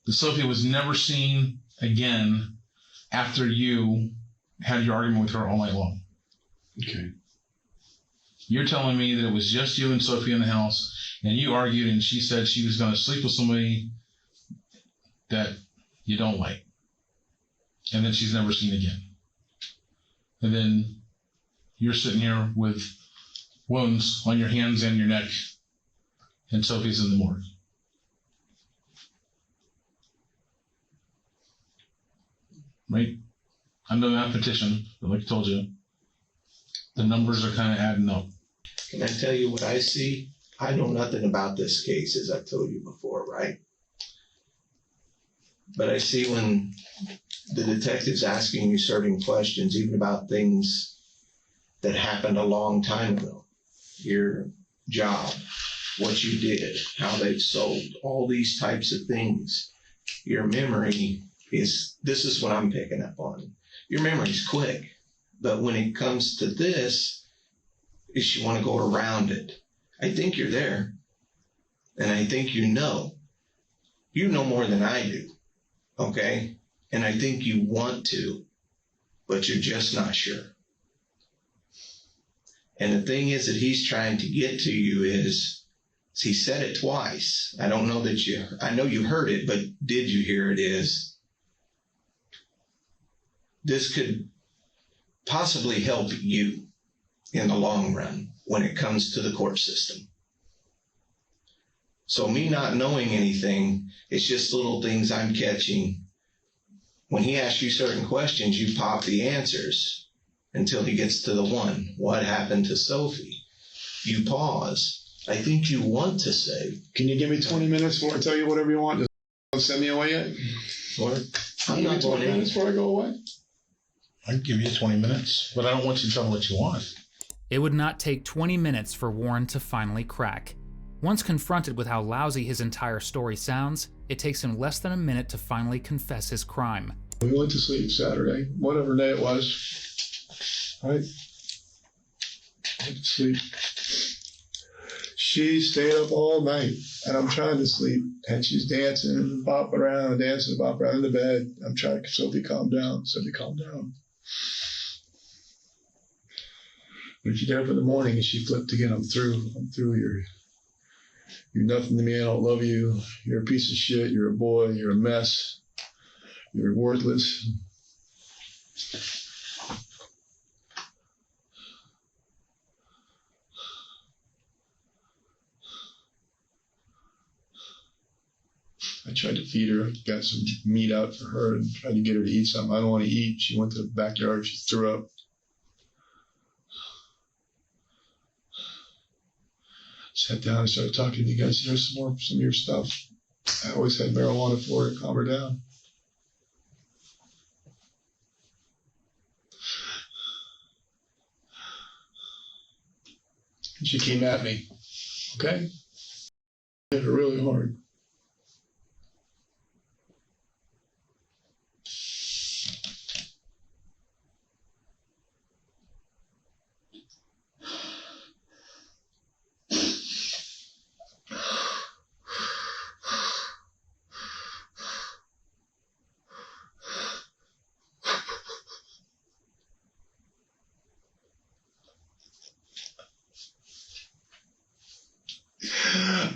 that Sophie was never seen again after you had your argument with her all night long. Okay. You're telling me that it was just you and Sophie in the house, and you argued, and she said she was going to sleep with somebody that you don't like, and then she's never seen again. And then you're sitting here with wounds on your hands and your neck, and Sophie's in the morgue. Right? I'm doing that petition, but like I told you, the numbers are kind of adding up. Can I tell you what I see? I know nothing about this case, as I've told you before, right? But I see when the detective's asking you certain questions, even about things that happened a long time ago, your job, what you did, how they've sold, all these types of things. Your memory this is what I'm picking up on. Your memory's quick, but when it comes to this, is you want to go around it. I think you're there, and I think you know more than I do, okay? And I think you want to, but you're just not sure. And the thing is that he's trying to get to you is, he said it twice. I don't know that I know you heard it, but did you hear it is, this could possibly help you in the long run when it comes to the court system. So me not knowing anything, it's just little things I'm catching. When he asks you certain questions, you pop the answers until he gets to the one. What happened to Sophie? You pause. I think you want to say. Can you give me 20 minutes before I tell you whatever you want? Just don't send me away yet? What? I'm not 20 minutes before I go away. I'd give you 20 minutes, but I don't want you to tell me what you want. It would not take 20 minutes for Warren to finally crack. Once confronted with how lousy his entire story sounds, it takes him less than a minute to finally confess his crime. We went to sleep Saturday, whatever day it was. Right? Went to sleep. She stayed up all night, and I'm trying to sleep, and she's dancing, bopping around in the bed. I'm trying to, Sophie, calm down. Sophie, calm down. When she got up in the morning and she flipped again, I'm through. You're nothing to me. I don't love you. You're a piece of shit. You're a boy. You're a mess. You're worthless. I tried to feed her. I got some meat out for her and tried to get her to eat something. I don't want to eat. She went to the backyard. She threw up. Sat down and started talking to you guys. Here's some of your stuff. I always had marijuana for her to calm her down. And she came at me. Okay? Hit her really hard.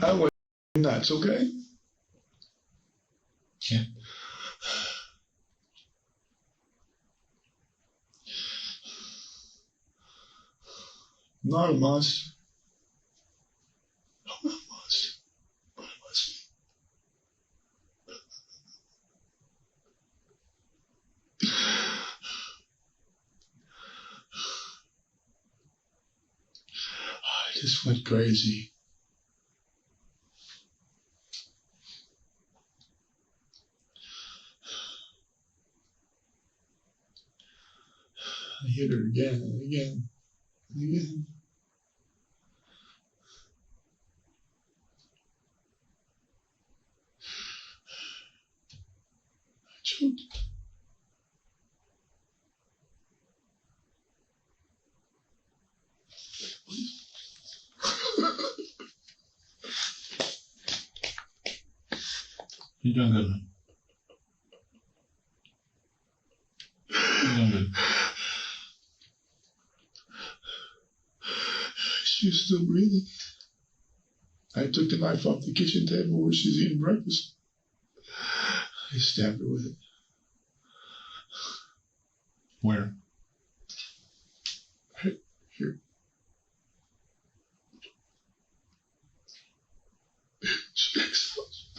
I went nuts, okay? Yeah. Not a monster. I'm not a monster, but I must be. I just went crazy. I hit her again and again and again. I choked. You're doing good, man. You're doing good. She was still breathing. I took the knife off the kitchen table where she's eating breakfast. I stabbed her with it. Where? Right here. She explodes.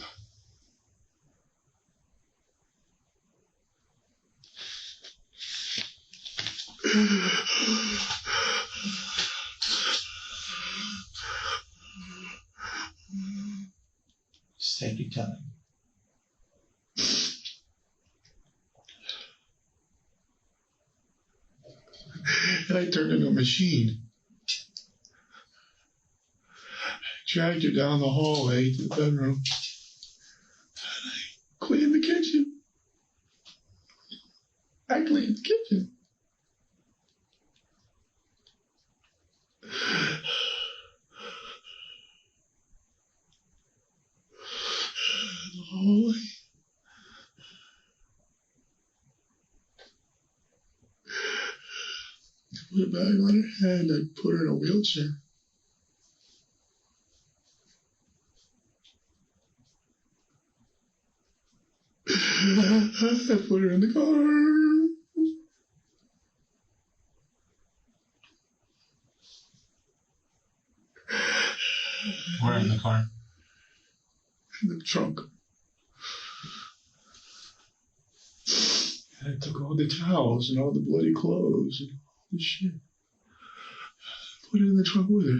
Just take your time. And I turned into a machine. I dragged her down the hallway to the bedroom. And I cleaned the kitchen. I cleaned the kitchen. The hallway. I put a bag on her head. I put her in a wheelchair. I put her in the car. Where in the car? In the trunk. And I took all the towels and all the bloody clothes and all the shit. Put it in the trunk with her.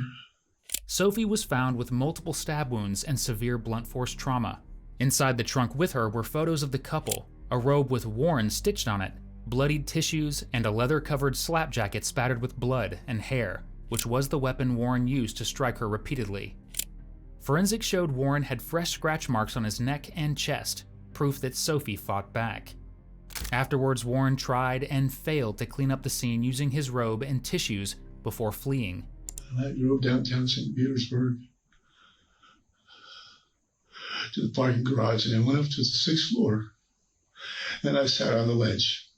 Sophie was found with multiple stab wounds and severe blunt force trauma. Inside the trunk with her were photos of the couple, a robe with Warren stitched on it, bloodied tissues, and a leather-covered slap jacket spattered with blood and hair, which was the weapon Warren used to strike her repeatedly. Forensics showed Warren had fresh scratch marks on his neck and chest, proof that Sophie fought back. Afterwards, Warren tried and failed to clean up the scene using his robe and tissues before fleeing. And I drove downtown St. Petersburg to the parking garage, and I went up to the 6th floor, and I sat on the ledge.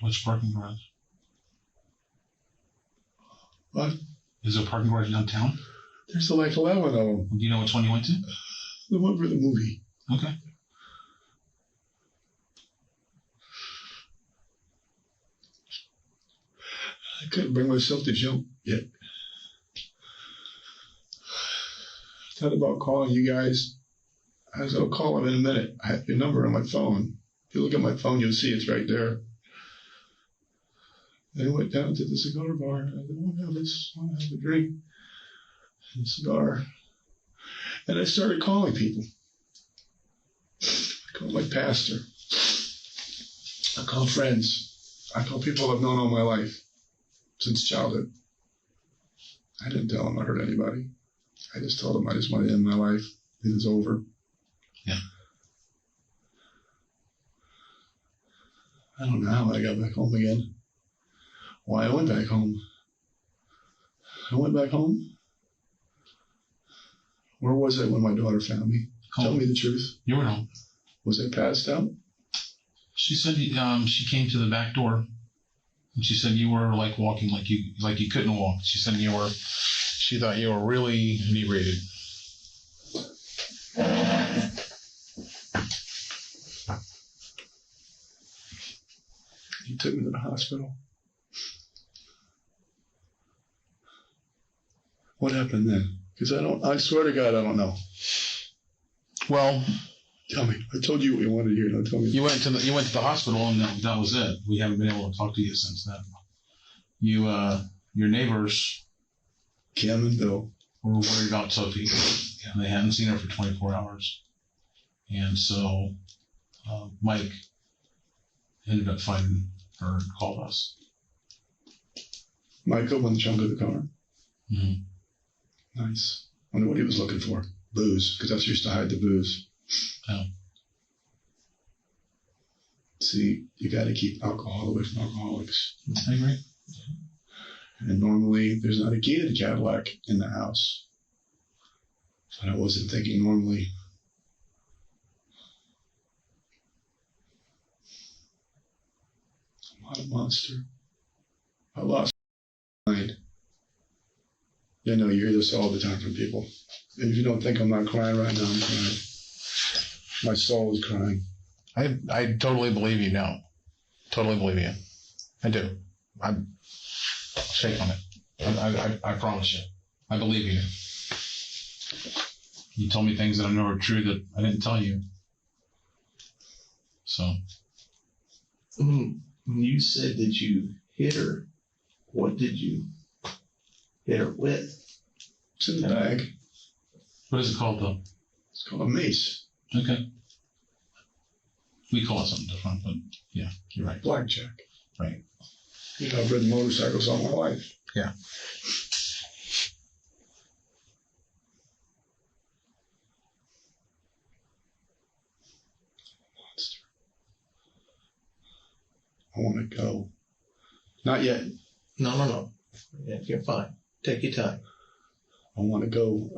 Which parking garage? What? Is there a parking garage downtown? There's like 11 of them. Do you know which one you went to? The one for the movie. Okay. I couldn't bring myself to jump yet. I thought about calling you guys. I was going to call them in a minute. I have your number on my phone. If you look at my phone, you'll see it's right there. I went down to the cigar bar. I want to have a drink and a cigar. And I started calling people. I called my pastor. I called friends. I called people I've known all my life, since childhood. I didn't tell them I hurt anybody. I just told them I just wanted to end my life. It was over. Yeah. I don't know how I got back home again. Why I went back home. I went back home. Where was I when my daughter found me? Home. Tell me the truth. You were home. Was I passed out? She said she came to the back door, and she said you were like walking like you couldn't walk. She said she thought you were really inebriated. You took me to the hospital. What happened then? Because I swear to God, I don't know. Well, tell me. I told you what you wanted to hear. Now tell me. You went to the hospital, and that was it. We haven't been able to talk to you since then. Your neighbors, Kim and Bill, were worried about Sophie. Yeah. They hadn't seen her for 24 hours. And so Mike ended up finding her and called us. Mike opened the trunk of the car. Mm-hmm. Nice. Wonder what he was looking for. Booze, because that's used to hide the booze. Oh. See, you got to keep alcohol away from alcoholics. I agree. And normally, there's not a key to the Cadillac in the house. But I wasn't thinking normally. I'm not a monster. I lost my mind. Yeah, no, you hear this all the time from people. And if you don't think I'm not crying right now, I'm crying. My soul is crying. I totally believe you now. Totally believe you. I do. I'll shake on it. I promise you. I believe you. You told me things that I know are true that I didn't tell you. So. When you said that you hit her, what did you hit her with? It's in the bag. What is it called, though? It's called a mace. Okay. We call it something different, but yeah, you're right. Blackjack. Right. You know, I've ridden motorcycles all my life. Yeah. Monster. I want to go. Not yet. No. Yeah, you're fine. Take your time. I want to go.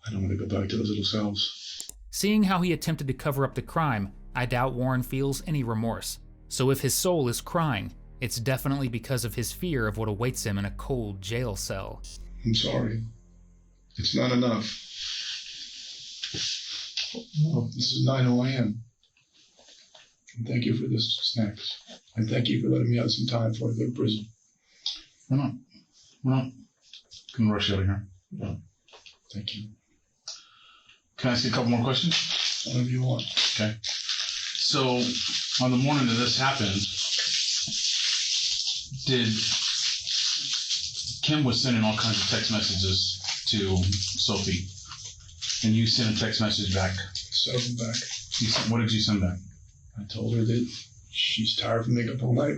I don't want to go back to those little cells. Seeing how he attempted to cover up the crime, I doubt Warren feels any remorse. So if his soul is crying, it's definitely because of his fear of what awaits him in a cold jail cell. I'm sorry. It's not enough. No, this is not who I am. And thank you for this snacks. And thank you for letting me have some time before I go to prison. We're not going to rush you out of here. No. Thank you. Can I ask you a couple more questions? Whatever you want. Okay. So, on the morning that this happened, Kim was sending all kinds of text messages to Sophie, and you sent a text message back. Several back. What did you send back? I told her that she's tired from makeup all night.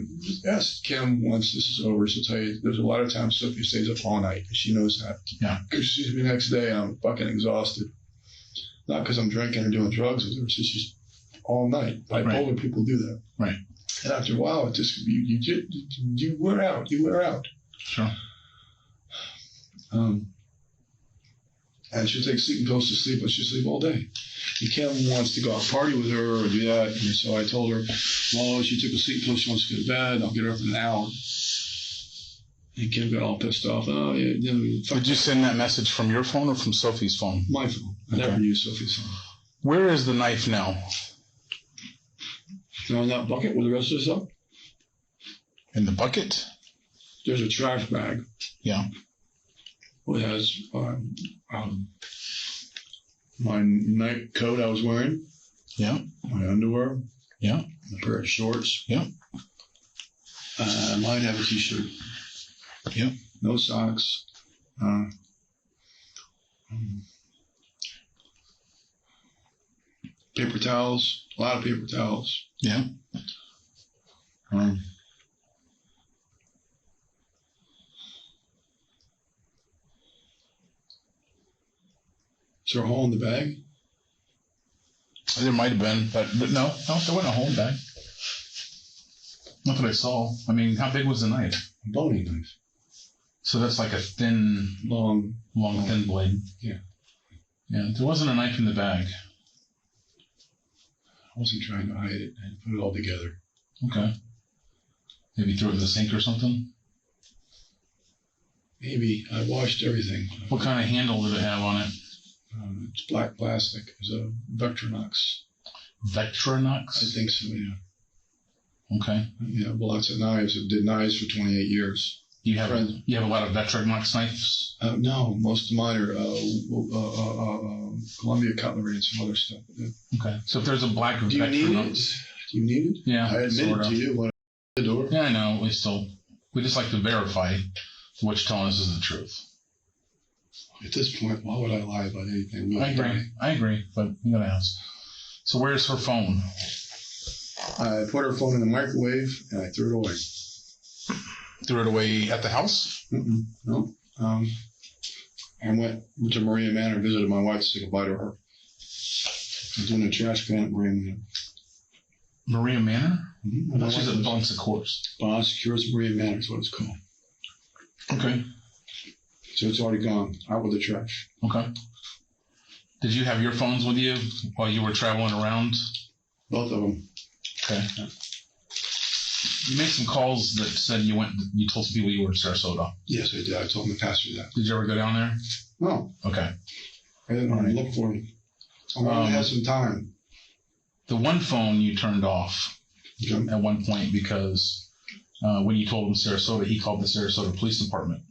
Ask Kim once this is over. She'll tell you there's a lot of times Sophie stays up all night. She knows that. Yeah. Because she sees me the next day and I'm fucking exhausted. Not because I'm drinking or doing drugs with her. It's just all night. Bipolar Right. people do that. Right. And after a while, it just you wear out. You wear out. Sure. And she'll take sleeping pills to sleep, but she'll sleep all day. And Kim wants to go out party with her or do that. And so I told her, well, she took a sleeping pill, she wants to go to bed. I'll get her up in an hour. And Kim got all pissed off. Oh, yeah, Did you send that message from your phone or from Sophie's phone? My phone. I never use Sophie's phone. Where is the knife now? In that bucket with the rest of the stuff? In the bucket? There's a trash bag. Yeah. It has my night coat I was wearing. Yeah. My underwear. Yeah. A pair of shorts. Yeah. I might have a t-shirt. Yeah. No socks. Paper towels. A lot of paper towels. Yeah. Is there a hole in the bag? There might have been, but no, there wasn't a hole in the bag. Not that I saw. I mean, how big was the knife? A boning knife. So that's like a thin, long, thin blade. Yeah. Yeah, there wasn't a knife in the bag. I wasn't trying to hide it. I put it all together. Okay. Maybe threw it in the sink or something? Maybe. I washed everything. What kind of handle did it have on it? It's black plastic. It's a Vectronox. Vectronox? I think so, yeah. Okay. Yeah, well, lots of knives. I did knives for 28 years. You have a lot of Vectronox knives? No, most of mine are Columbia cutlery and some other stuff. Okay. So if there's a black Do you need it? Vectronox... Do you need it? Yeah, I admitted to you when I opened the door. Yeah, I know. We just like to verify what you're telling us is the truth. At this point, why would I lie about anything? I agree, but you gotta ask. So where's her phone? I put her phone in the microwave and I threw it away. Threw it away at the house? No. I went to Maria Manor and visited my wife to say goodbye to her. I was doing a trash can at Maria Manor. Maria Manor? Mm-hmm. I thought she's at Bon Secours. Bon Secours Maria Manor is what it's called. Okay. So it's already gone, out with the trash. Okay. Did you have your phones with you while you were traveling around? Both of them. Okay. You made some calls that said you told some people you were in Sarasota. Yes, I did. I told the pastor that. Did you ever go down there? No. Okay. I didn't want to look for him. I wanted to have some time. The one phone you turned off at one point because when you told him Sarasota, he called the Sarasota Police Department.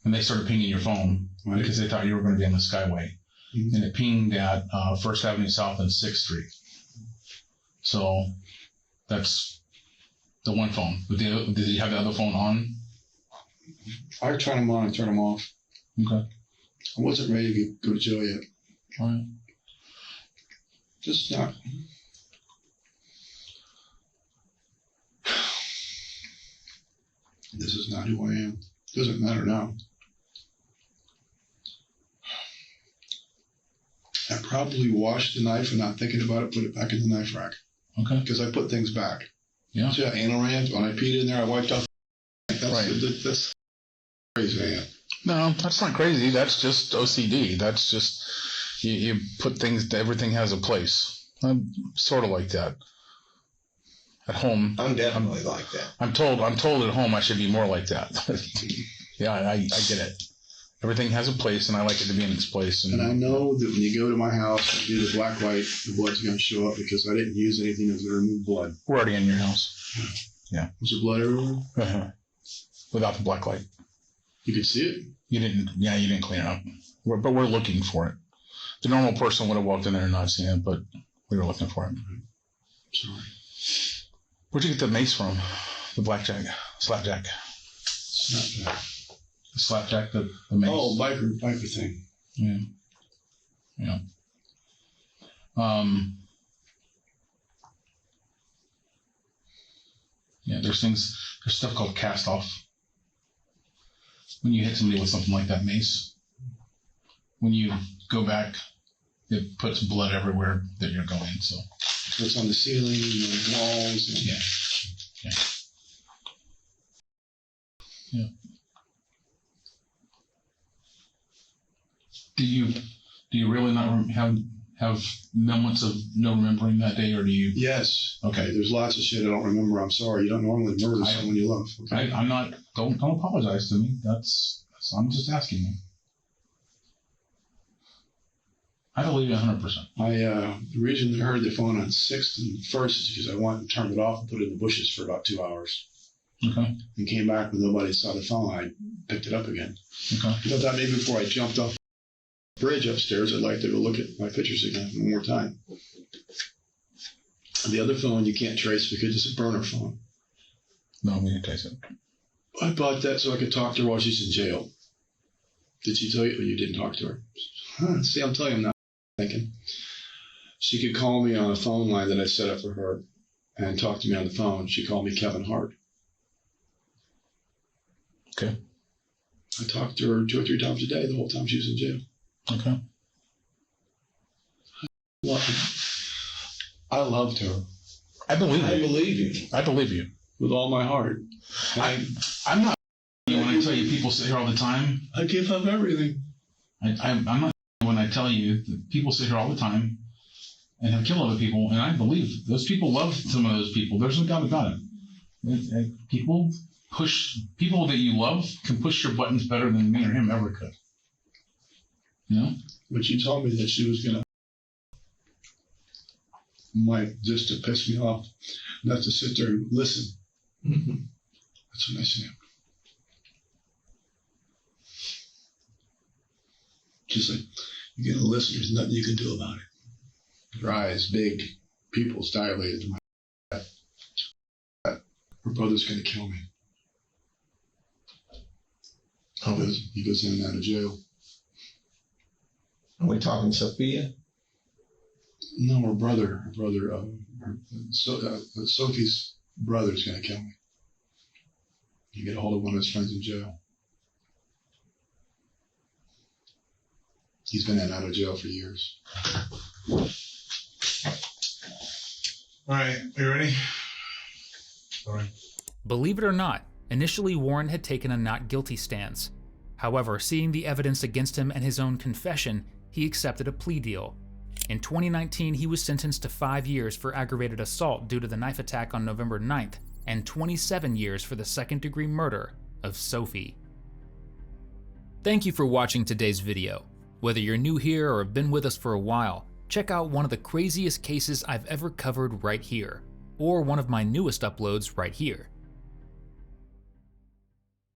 And they started pinging your phone because they thought you were going to be on the Skyway. Mm-hmm. And it pinged at First Avenue South and 6th Street. So that's the one phone. But did you have the other phone on? I turned them on and turned them off. Okay. I wasn't ready to go to jail yet. All right. Just not. This is not who I am. Doesn't matter now. I probably washed the knife and not thinking about it, put it back in the knife rack. Okay. Because I put things back. Yeah. See how anal ran? When I peed in there, I wiped off. That's crazy, man. No, that's not crazy. That's just OCD. That's just, you put things, everything has a place. I'm sort of like that. At home. I'm definitely like that. I'm told at home I should be more like that. Yeah, I get it. Everything has a place, and I like it to be in its place. And I know that when you go to my house and do the black light, the blood's going to show up because I didn't use anything that's going to remove blood. We're already in your house. Yeah. Was there blood everywhere? Uh-huh. Without the black light. You could see it? You didn't clean it up. But we're looking for it. The normal person would have walked in there and not seen it, but we were looking for it. Sorry. Where'd you get the mace from? The slapjack. Slapjack. The slapjack, the mace. Oh, biker thing. Yeah. Yeah. Yeah, there's stuff called cast off. When you hit somebody with something like that mace, when you go back, it puts blood everywhere that you're going, so. It's on the ceiling, the walls. And Yeah. Yeah. Do you really not have moments of no remembering that day, or do you? Yes. Okay. There's lots of shit I don't remember. I'm sorry. You don't normally murder someone you love. Okay? I'm not. Don't apologize to me. That's I'm just asking you. I believe you 100%. The reason I heard the phone on 6th and 1st is because I went and turned it off and put it in the bushes for about 2 hours. Okay. And came back when nobody saw the phone. I picked it up again. Okay. But that maybe before I jumped off the bridge upstairs, I'd like to go look at my pictures again one more time. The other phone you can't trace because it's a burner phone. No, we didn't trace it. I bought that so I could talk to her while she's in jail. Did she tell you? Or you didn't talk to her? Huh, see, I'm telling you, I'm not thinking. She could call me on a phone line that I set up for her and talk to me on the phone. She called me Kevin Hart. Okay. I talked to her 2 or 3 times a day the whole time she was in jail. Okay. I loved her. I believe you. I believe you. I believe you. With all my heart. I'm not. When I tell you, people sit here all the time. I give up everything. I'm not. When I tell you, that people sit here all the time and have killed other people, and I believe those people love some of those people. There's no doubt about it. People that you love can push your buttons better than me or him ever could. You know? But she told me that she was going to, Mike, just to piss me off, not to sit there and listen. Mm-hmm. That's what I said. She's like, you're going to listen, there's nothing you can do about it. Her eyes, big, pupils dilated. Her brother's going to kill me. He goes in and out of jail. Are we talking Sophia? No, her brother, Sophie's brother's going to kill me. You get a hold of one of his friends in jail. He's been in and out of jail for years. All right, you ready? All right. Believe it or not, initially Warren had taken a not guilty stance. However, seeing the evidence against him and his own confession, he accepted a plea deal. In 2019, he was sentenced to 5 years for aggravated assault due to the knife attack on November 9th, and 27 years for the second-degree murder of Sophie. Thank you for watching today's video. Whether you're new here or have been with us for a while, check out one of the craziest cases I've ever covered right here, or one of my newest uploads right here.